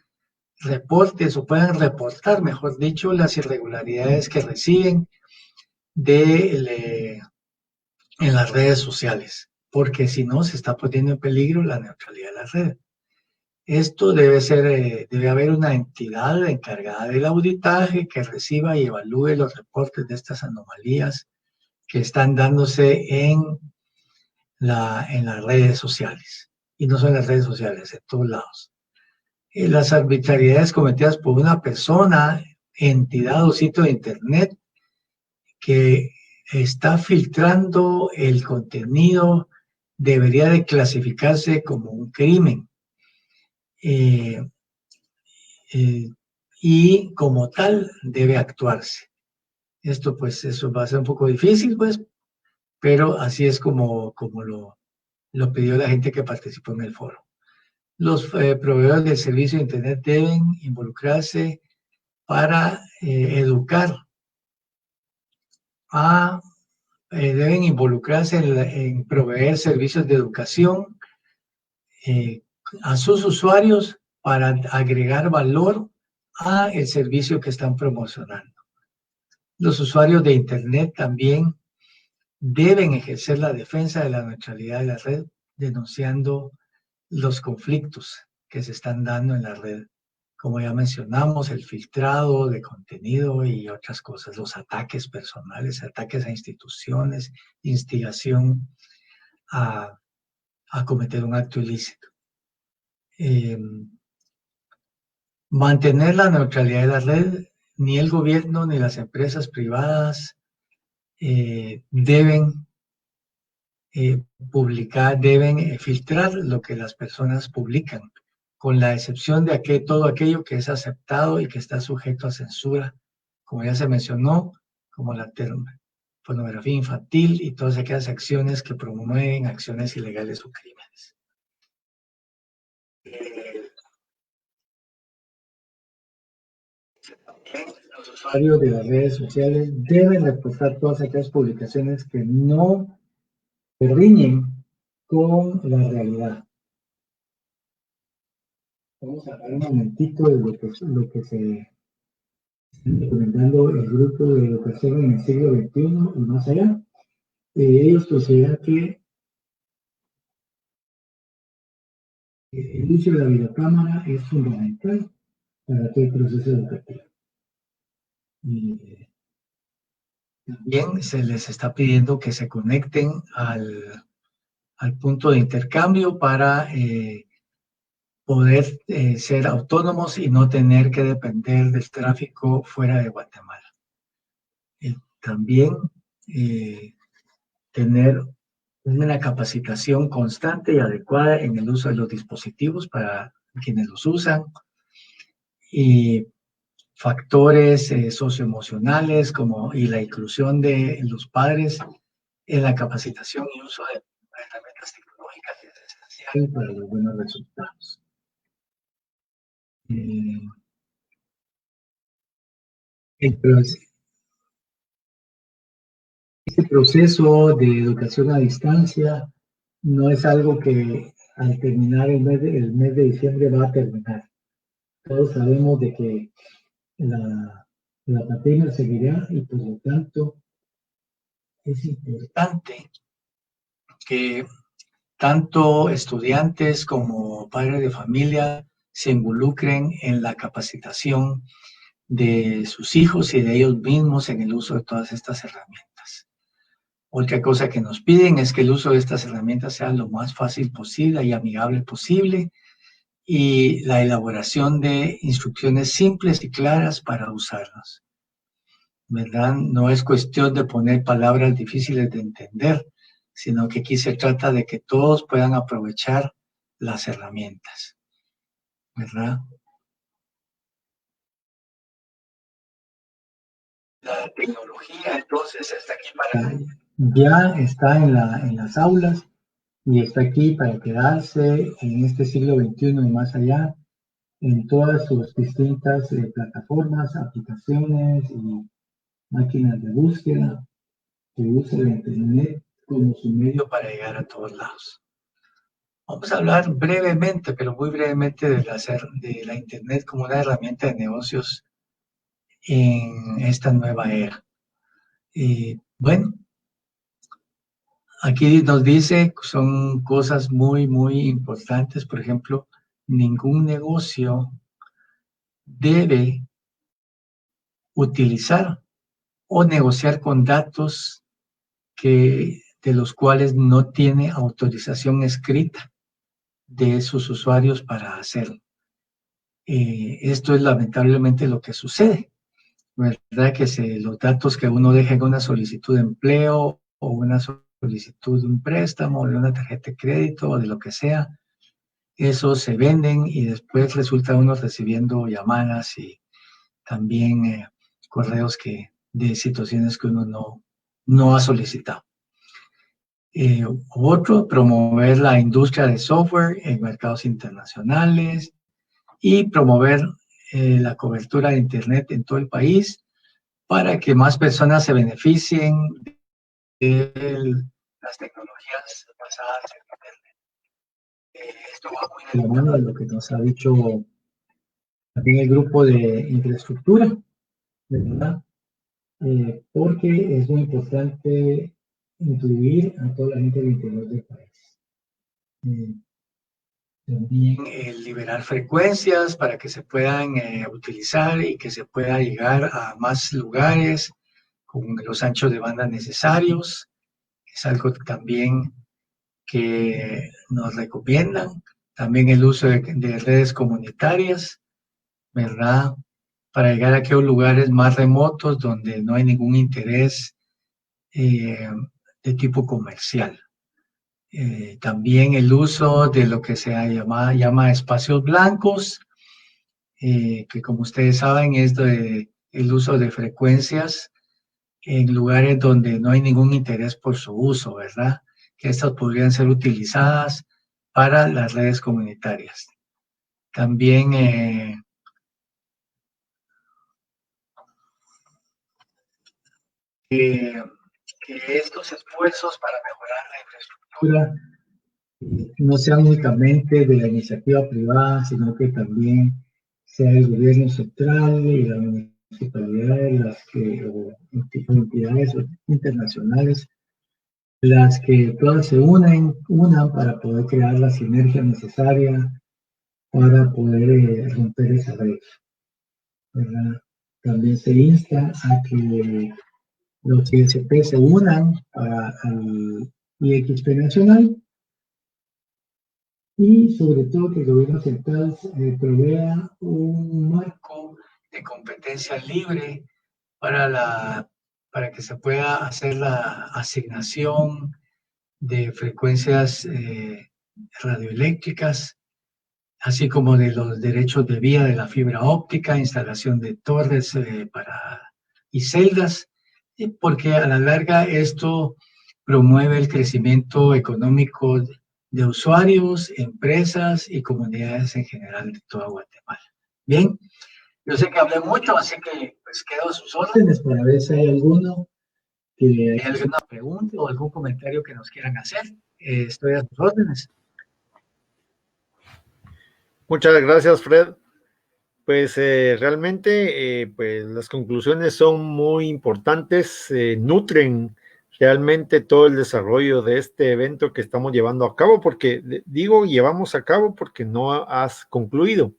reportes o puedan reportar, mejor dicho, las irregularidades que reciben en las redes sociales, porque si no se está poniendo en peligro la neutralidad de la red. Esto debe haber una entidad encargada del auditaje que reciba y evalúe los reportes de estas anomalías que están dándose en las redes sociales. Y no solo en las redes sociales, en todos lados. Las arbitrariedades cometidas por una persona, entidad o sitio de internet que está filtrando el contenido debería de clasificarse como un crimen. Y como tal debe actuarse. Esto pues eso va a ser un poco difícil pues, pero así es como lo pidió la gente que participó en el foro. Los proveedores del servicio de internet deben involucrarse para educar deben involucrarse en proveer servicios de educación a sus usuarios para agregar valor a el servicio que están promocionando. Los usuarios de internet también deben ejercer la defensa de la neutralidad de la red, denunciando los conflictos que se están dando en la red. Como ya mencionamos, el filtrado de contenido y otras cosas, los ataques personales, ataques a instituciones, instigación a cometer un acto ilícito. Mantener la neutralidad de la red, ni el gobierno ni las empresas privadas deben filtrar lo que las personas publican, con la excepción de todo aquello que es aceptado y que está sujeto a censura, como ya se mencionó, como la pornografía infantil y todas aquellas acciones que promueven acciones ilegales o crímenes. Los usuarios de las redes sociales deben reportar todas aquellas publicaciones que no se riñen con la realidad. Vamos a hablar un momentito de lo que se está recomendando el grupo de educación en el siglo XXI y más allá. Ellos consideran que el uso de la videocámara es fundamental para todo el proceso educativo. También se les está pidiendo que se conecten al punto de intercambio para poder ser autónomos y no tener que depender del tráfico fuera de Guatemala. También tener una capacitación constante y adecuada en el uso de los dispositivos para quienes los usan, y factores socioemocionales y la inclusión de los padres en la capacitación y uso de herramientas tecnológicas es esencial para los buenos resultados. Este proceso de educación a distancia no es algo que al terminar el mes de diciembre va a terminar. Todos sabemos de que la pandemia seguirá y por lo tanto es importante que tanto estudiantes como padres de familia se involucren en la capacitación de sus hijos y de ellos mismos en el uso de todas estas herramientas. Otra cosa que nos piden es que el uso de estas herramientas sea lo más fácil posible y amigable posible, y la elaboración de instrucciones simples y claras para usarlas, ¿verdad? No es cuestión de poner palabras difíciles de entender, sino que aquí se trata de que todos puedan aprovechar las herramientas, ¿verdad? La tecnología entonces está aquí ya está en las aulas y está aquí para quedarse en este siglo XXI y más allá, en todas sus distintas plataformas, aplicaciones y máquinas de búsqueda que usa la Internet como su medio para llegar a todos lados. Vamos a hablar brevemente, pero muy brevemente, de la Internet como una herramienta de negocios en esta nueva era. Bueno, aquí nos dice, son cosas muy, muy importantes. Por ejemplo, ningún negocio debe utilizar o negociar con datos de los cuales no tiene autorización escrita de sus usuarios para hacerlo. Esto es lamentablemente lo que sucede, ¿verdad? Que los datos que uno deja en una solicitud de empleo o una solicitud de un préstamo, de una tarjeta de crédito o de lo que sea, esos se venden y después resulta uno recibiendo llamadas y también correos de situaciones que uno no ha solicitado. Otro, promover la industria de software en mercados internacionales y promover la cobertura de Internet en todo el país para que más personas se beneficien de las tecnologías basadas en Internet. Esto va muy de la mano de lo que nos ha dicho también el grupo de infraestructura, ¿verdad? Porque es muy importante incluir a toda la gente del interior del país. También liberar frecuencias para que se puedan utilizar y que se pueda llegar a más lugares con los anchos de banda necesarios. Es algo también que nos recomiendan. También el uso de redes comunitarias, ¿verdad? Para llegar a aquellos lugares más remotos donde no hay ningún interés de tipo comercial. También el uso de lo que se llama espacios blancos, que como ustedes saben es el uso de frecuencias en lugares donde no hay ningún interés por su uso, ¿verdad? Que estas podrían ser utilizadas para las redes comunitarias. También que estos esfuerzos para mejorar la infraestructura no sean únicamente de la iniciativa privada, sino que también sea el gobierno central y las municipalidades, o entidades internacionales, las que todas se unan para poder crear la sinergia necesaria para poder romper esa brecha, ¿verdad? También se insta a que los ISP se unan al IXP nacional y sobre todo que el gobierno central provea un marco de competencia libre para que se pueda hacer la asignación de frecuencias radioeléctricas, así como de los derechos de vía de la fibra óptica, instalación de torres y celdas, porque a la larga esto promueve el crecimiento económico de usuarios, empresas y comunidades en general de toda Guatemala. Bien, yo sé que hablé mucho, así que pues quedo a sus órdenes para ver si hay alguna pregunta o algún comentario que nos quieran hacer. Estoy a sus órdenes. Muchas gracias, Fred. Pues realmente pues las conclusiones son muy importantes, nutren realmente todo el desarrollo de este evento que estamos llevando a cabo, porque digo llevamos a cabo porque no has concluido,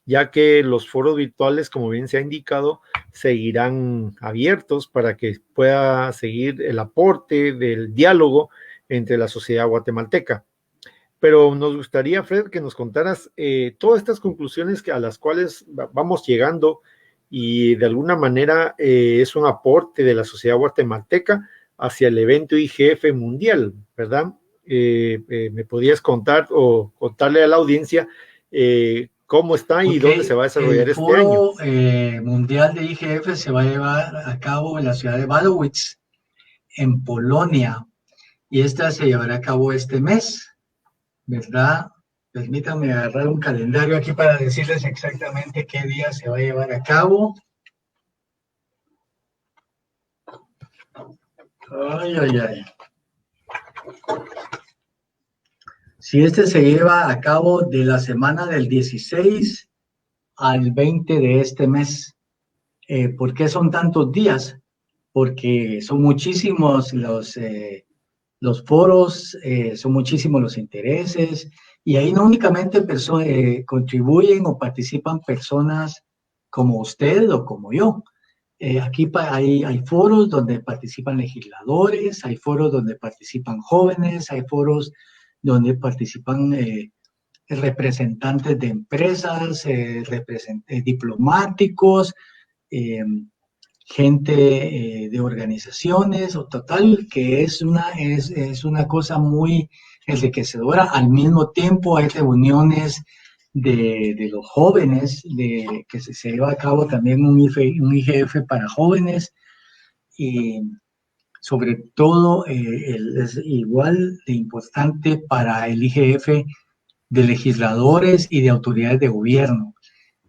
ya que los foros virtuales, como bien se ha indicado, seguirán abiertos para que pueda seguir el aporte del diálogo entre la sociedad guatemalteca. Pero nos gustaría, Fred, que nos contaras todas estas conclusiones a las cuales vamos llegando y de alguna manera es un aporte de la sociedad guatemalteca hacia el evento IGF mundial, ¿verdad? ¿Me podías contar o contarle a la audiencia cómo está y dónde se va a desarrollar este año? El foro mundial de IGF se va a llevar a cabo en la ciudad de Wadowice, en Polonia, y esta se llevará a cabo este mes, ¿verdad? Permítanme agarrar un calendario aquí para decirles exactamente qué día se va a llevar a cabo. Ay, ay, ay. Si este se lleva a cabo de la semana del 16 al 20 de este mes. ¿Por qué son tantos días? Porque son muchísimos los foros, son muchísimos los intereses, y ahí no únicamente contribuyen o participan personas como usted o como yo. Aquí hay foros donde participan legisladores, hay foros donde participan jóvenes, hay foros donde participan representantes de empresas, diplomáticos, gente de organizaciones, o total, que es una cosa muy enriquecedora. Al mismo tiempo hay reuniones de los jóvenes, que se lleva a cabo también un IGF para jóvenes, y sobre todo es igual de importante para el IGF de legisladores y de autoridades de gobierno.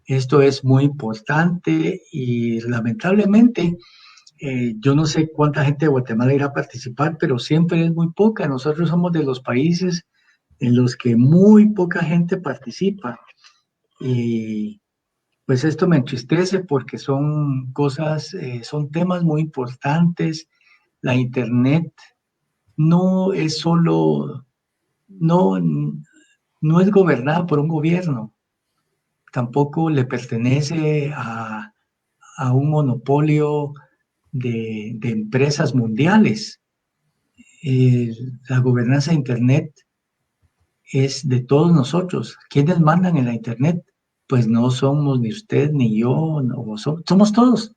Esto es muy importante y lamentablemente yo no sé cuánta gente de Guatemala irá a participar, pero siempre es muy poca. Nosotros somos de los países en los que muy poca gente participa, y pues esto me entristece porque son cosas, son temas muy importantes. La Internet no es solo, no es gobernada por un gobierno, tampoco le pertenece a un monopolio de empresas mundiales. La gobernanza de Internet es de todos nosotros. ¿Quiénes mandan en la Internet? Pues no somos ni usted ni yo, no, somos todos.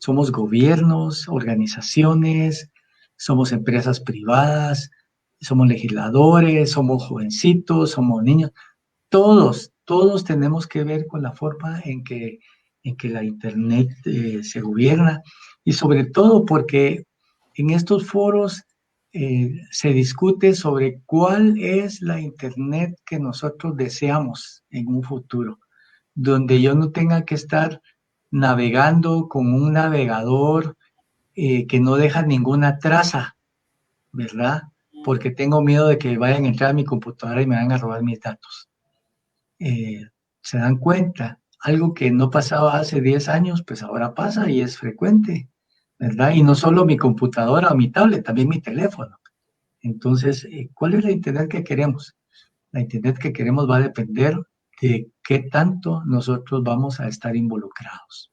Somos gobiernos, organizaciones, somos empresas privadas, somos legisladores, somos jovencitos, somos niños. Todos tenemos que ver con la forma en que la Internet se gobierna, y sobre todo porque en estos foros se discute sobre cuál es la Internet que nosotros deseamos en un futuro, donde yo no tenga que estar navegando con un navegador que no deja ninguna traza, ¿verdad? Porque tengo miedo de que vayan a entrar a mi computadora y me van a robar mis datos. Se dan cuenta, algo que no pasaba hace 10 años, pues ahora pasa y es frecuente, ¿verdad? Y no solo mi computadora o mi tablet, también mi teléfono. Entonces, ¿cuál es la Internet que queremos? La Internet que queremos va a depender de qué tanto nosotros vamos a estar involucrados.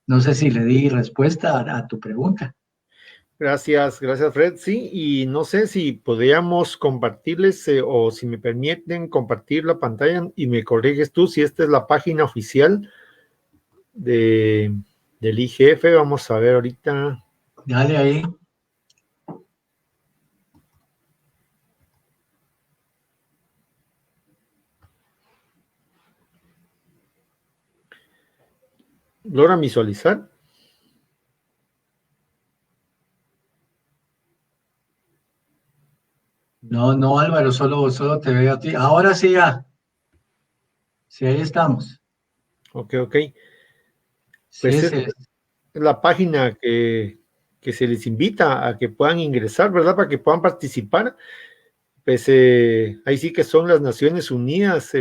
No sé si le di respuesta a tu pregunta. Gracias, gracias Fred. Sí, y no sé si podríamos compartirles o si me permiten compartir la pantalla y me corriges tú si esta es la página oficial del IGF. Vamos a ver ahorita. Dale ahí. ¿Logra visualizar? No, Álvaro, solo te veo a ti. Ahora sí ya. Sí, ahí estamos. Ok. Sí, Pues ese esta es. es la página que se les invita a que puedan ingresar, ¿verdad? Para que puedan participar. Pues ahí sí que son las Naciones Unidas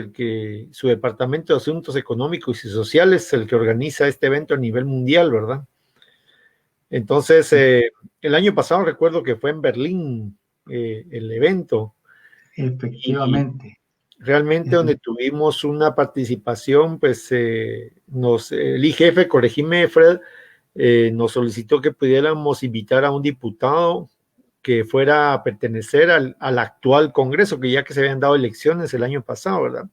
su Departamento de Asuntos Económicos y Sociales, el que organiza este evento a nivel mundial, ¿verdad? Entonces, el año pasado recuerdo que fue en Berlín el evento, y Efectivamente. realmente donde tuvimos una participación, pues el IGF, corregime Fred, nos solicitó que pudiéramos invitar a un diputado que fuera a pertenecer al actual Congreso, que ya que se habían dado elecciones el año pasado, ¿verdad?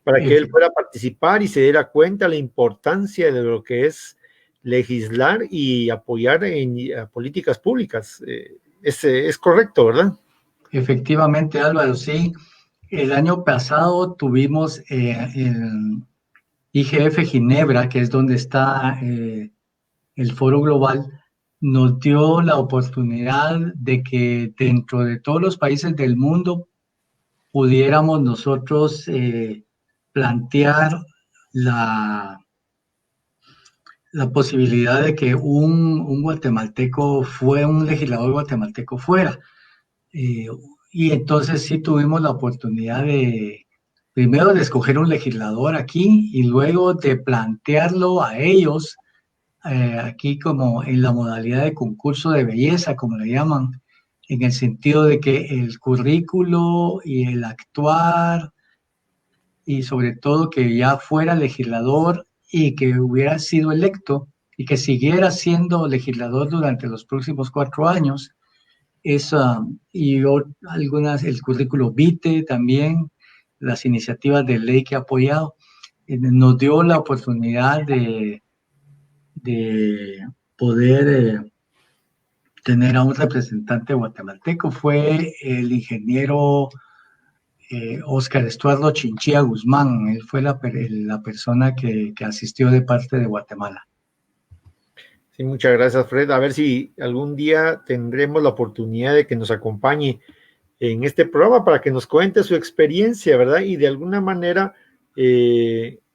Para que él fuera a participar y se diera cuenta de la importancia de lo que es legislar y apoyar en políticas públicas. Es correcto, ¿verdad? Efectivamente, Álvaro, sí. El año pasado tuvimos el IGF Ginebra, que es donde está el Foro Global, nos dio la oportunidad de que dentro de todos los países del mundo pudiéramos nosotros plantear la posibilidad de que un guatemalteco un legislador guatemalteco fuera. Eh, y entonces sí tuvimos la oportunidad primero de escoger un legislador aquí y luego de plantearlo a ellos aquí como en la modalidad de concurso de belleza, como le llaman, en el sentido de que el currículo y el actuar y sobre todo que ya fuera legislador y que hubiera sido electo y que siguiera siendo legislador durante los próximos 4 años. El currículo vitae también, las iniciativas de ley que ha apoyado, nos dio la oportunidad de poder tener a un representante guatemalteco. Fue el ingeniero Oscar Estuardo Chinchilla Guzmán. Él fue la persona que asistió de parte de Guatemala. Sí, muchas gracias, Fred. A ver si algún día tendremos la oportunidad de que nos acompañe en este programa para que nos cuente su experiencia, ¿verdad? Y de alguna manera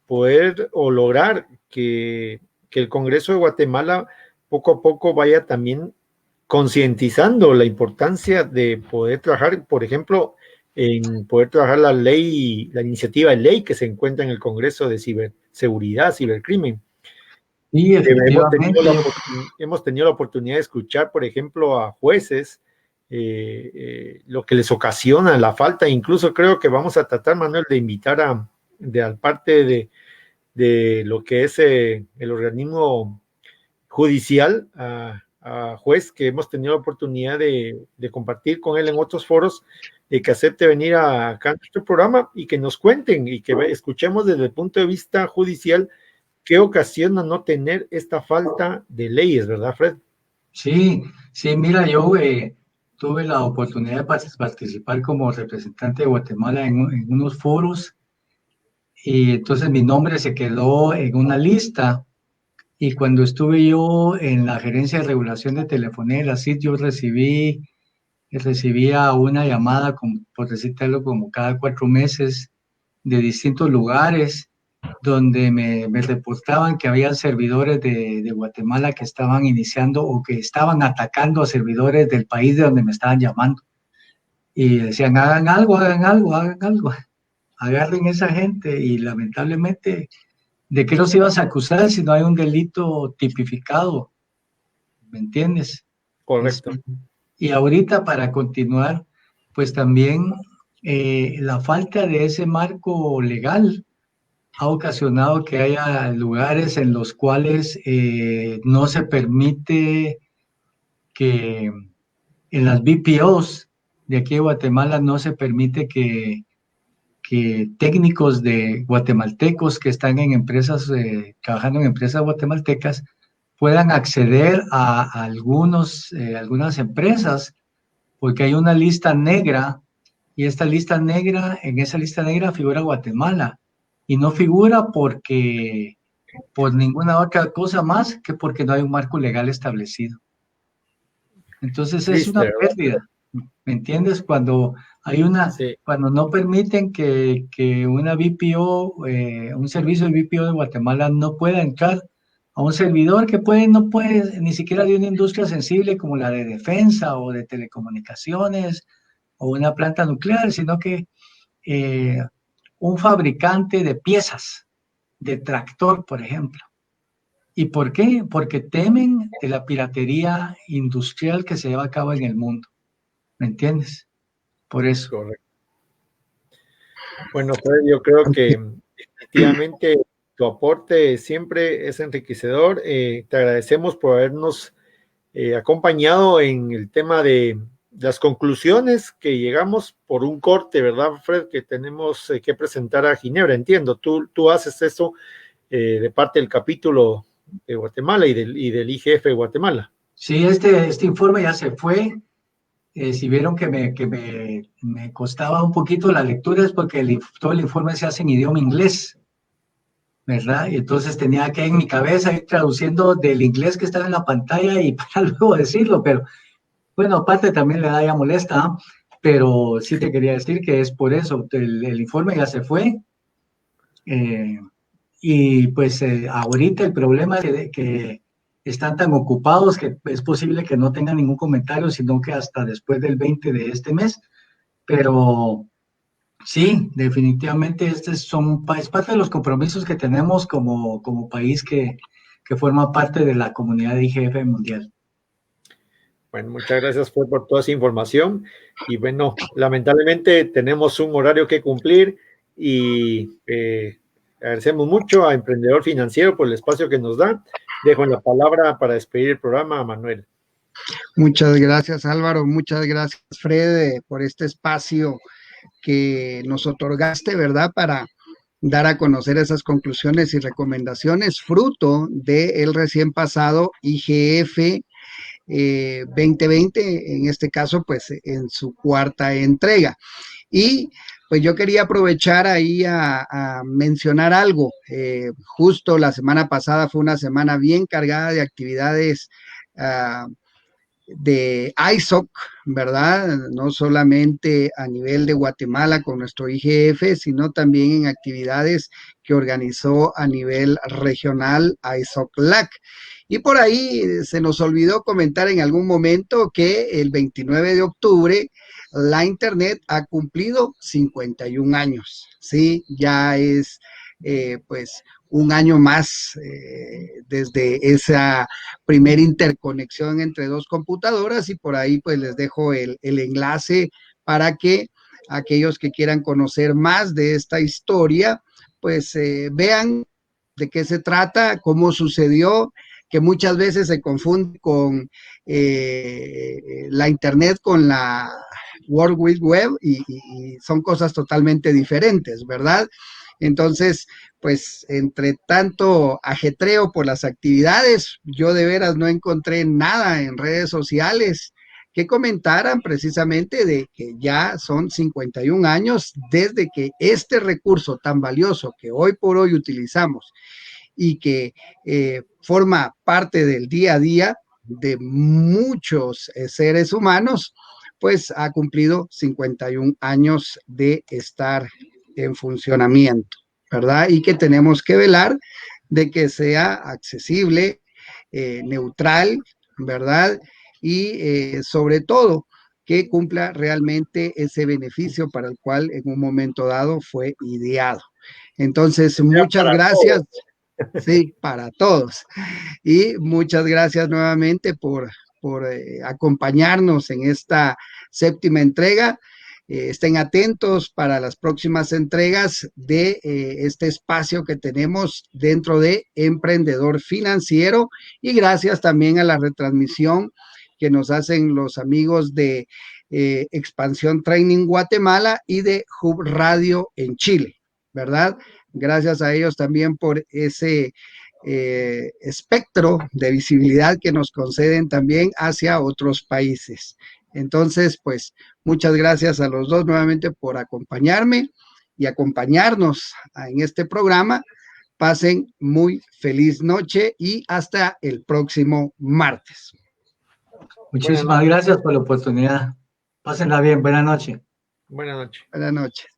poder o lograr que el Congreso de Guatemala poco a poco vaya también concientizando la importancia de poder trabajar, por ejemplo, en poder trabajar la iniciativa de ley que se encuentra en el Congreso de ciberseguridad, cibercrimen. Sí, efectivamente. Hemos tenido la oportunidad de escuchar, por ejemplo, a jueces lo que les ocasiona la falta. Incluso creo que vamos a tratar, Manuel, de invitar al parte de lo que es el organismo judicial, a juez, que hemos tenido la oportunidad de compartir con él en otros foros, que acepte venir acá a nuestro programa y que nos cuenten y que escuchemos desde el punto de vista judicial qué ocasiona no tener esta falta de leyes, ¿verdad, Fred? Sí, mira, yo tuve la oportunidad de participar como representante de Guatemala en unos foros y entonces mi nombre se quedó en una lista y cuando estuve yo en la gerencia de regulación de telefonía de la CIT, yo recibía una llamada, por decirlo, como cada 4 meses de distintos lugares donde me reportaban que había servidores de Guatemala que estaban iniciando o que estaban atacando a servidores del país de donde me estaban llamando. Y decían, hagan algo, agarren esa gente. Y lamentablemente, ¿de qué los ibas a acusar si no hay un delito tipificado? ¿Me entiendes? Correcto. Y ahorita para continuar, pues también la falta de ese marco legal ha ocasionado que haya lugares en los cuales no se permite que en las BPOs de aquí de Guatemala no se permite que técnicos de guatemaltecos que están en empresas, trabajando en empresas guatemaltecas, puedan acceder a algunas empresas, porque hay una lista negra, y esta lista negra, en esa lista negra figura Guatemala, y no figura por ninguna otra cosa más que porque no hay un marco legal establecido. Entonces es una pérdida, ¿me entiendes? Cuando cuando no permiten que una BPO, un servicio de BPO de Guatemala no pueda entrar a un servidor que no puede, ni siquiera de una industria sensible como la de defensa o de telecomunicaciones o una planta nuclear, sino que un fabricante de piezas, de tractor, por ejemplo. ¿Y por qué? Porque temen de la piratería industrial que se lleva a cabo en el mundo. ¿Me entiendes? Por eso. Correcto. Bueno, Fred, yo creo que definitivamente tu aporte siempre es enriquecedor. Te agradecemos por habernos acompañado en el tema de las conclusiones que llegamos por un corte, ¿verdad, Fred? Que tenemos que presentar a Ginebra. Entiendo, tú haces eso de parte del capítulo de Guatemala y del IGF de Guatemala. Sí, este informe ya se fue. Si vieron que me costaba un poquito la lectura, es porque todo el informe se hace en idioma inglés, ¿verdad? Y entonces tenía que en mi cabeza ir traduciendo del inglés que estaba en la pantalla y para luego decirlo, pero bueno, aparte también le da ya molesta, ¿eh? Pero sí te quería decir que es por eso, el informe ya se fue, y pues ahorita el problema es que están tan ocupados que es posible que no tengan ningún comentario, sino que hasta después del 20 de este mes. Pero sí, definitivamente es parte de los compromisos que tenemos como país que forma parte de la comunidad de IGF mundial. Bueno, muchas gracias por toda esa información. Y bueno, lamentablemente tenemos un horario que cumplir y agradecemos mucho a Emprendedor Financiero por el espacio que nos da. Dejo la palabra para despedir el programa a Manuel. Muchas gracias, Álvaro. Muchas gracias, Fred, por este espacio que nos otorgaste, ¿verdad? Para dar a conocer esas conclusiones y recomendaciones fruto del recién pasado IGF 2020, en este caso, pues en su cuarta entrega. Y pues yo quería aprovechar ahí a mencionar algo. Justo la semana pasada fue una semana bien cargada de actividades de ISOC, ¿verdad? No solamente a nivel de Guatemala con nuestro IGF, sino también en actividades que organizó a nivel regional ISOC-LAC. Y por ahí se nos olvidó comentar en algún momento que el 29 de octubre la Internet ha cumplido 51 años, ¿sí? Ya es, pues, un año más desde esa primera interconexión entre dos computadoras, y por ahí pues les dejo el enlace para que aquellos que quieran conocer más de esta historia, pues vean de qué se trata, cómo sucedió, que muchas veces se confunde con la Internet con la World Wide Web y son cosas totalmente diferentes, ¿verdad? Entonces, pues entre tanto ajetreo por las actividades, yo de veras no encontré nada en redes sociales que comentaran precisamente de que ya son 51 años desde que este recurso tan valioso que hoy por hoy utilizamos y que forma parte del día a día de muchos seres humanos, pues ha cumplido 51 años de estar en funcionamiento, ¿verdad? Y que tenemos que velar de que sea accesible, neutral, ¿verdad? Y sobre todo que cumpla realmente ese beneficio para el cual en un momento dado fue ideado. Entonces, muchas gracias. Sí, para todos. Y muchas gracias nuevamente por acompañarnos en esta séptima entrega. Estén atentos para las próximas entregas de este espacio que tenemos dentro de Emprendedor Financiero, y gracias también a la retransmisión que nos hacen los amigos de Expansión Training Guatemala y de Hub Radio en Chile, ¿verdad? Gracias a ellos también por ese espectro de visibilidad que nos conceden también hacia otros países. Entonces, pues, muchas gracias a los dos nuevamente por acompañarme y acompañarnos en este programa. Pasen muy feliz noche y hasta el próximo martes. Muchísimas gracias por la oportunidad. Pásenla bien. Buenas noches. Buenas noches. Buenas noches.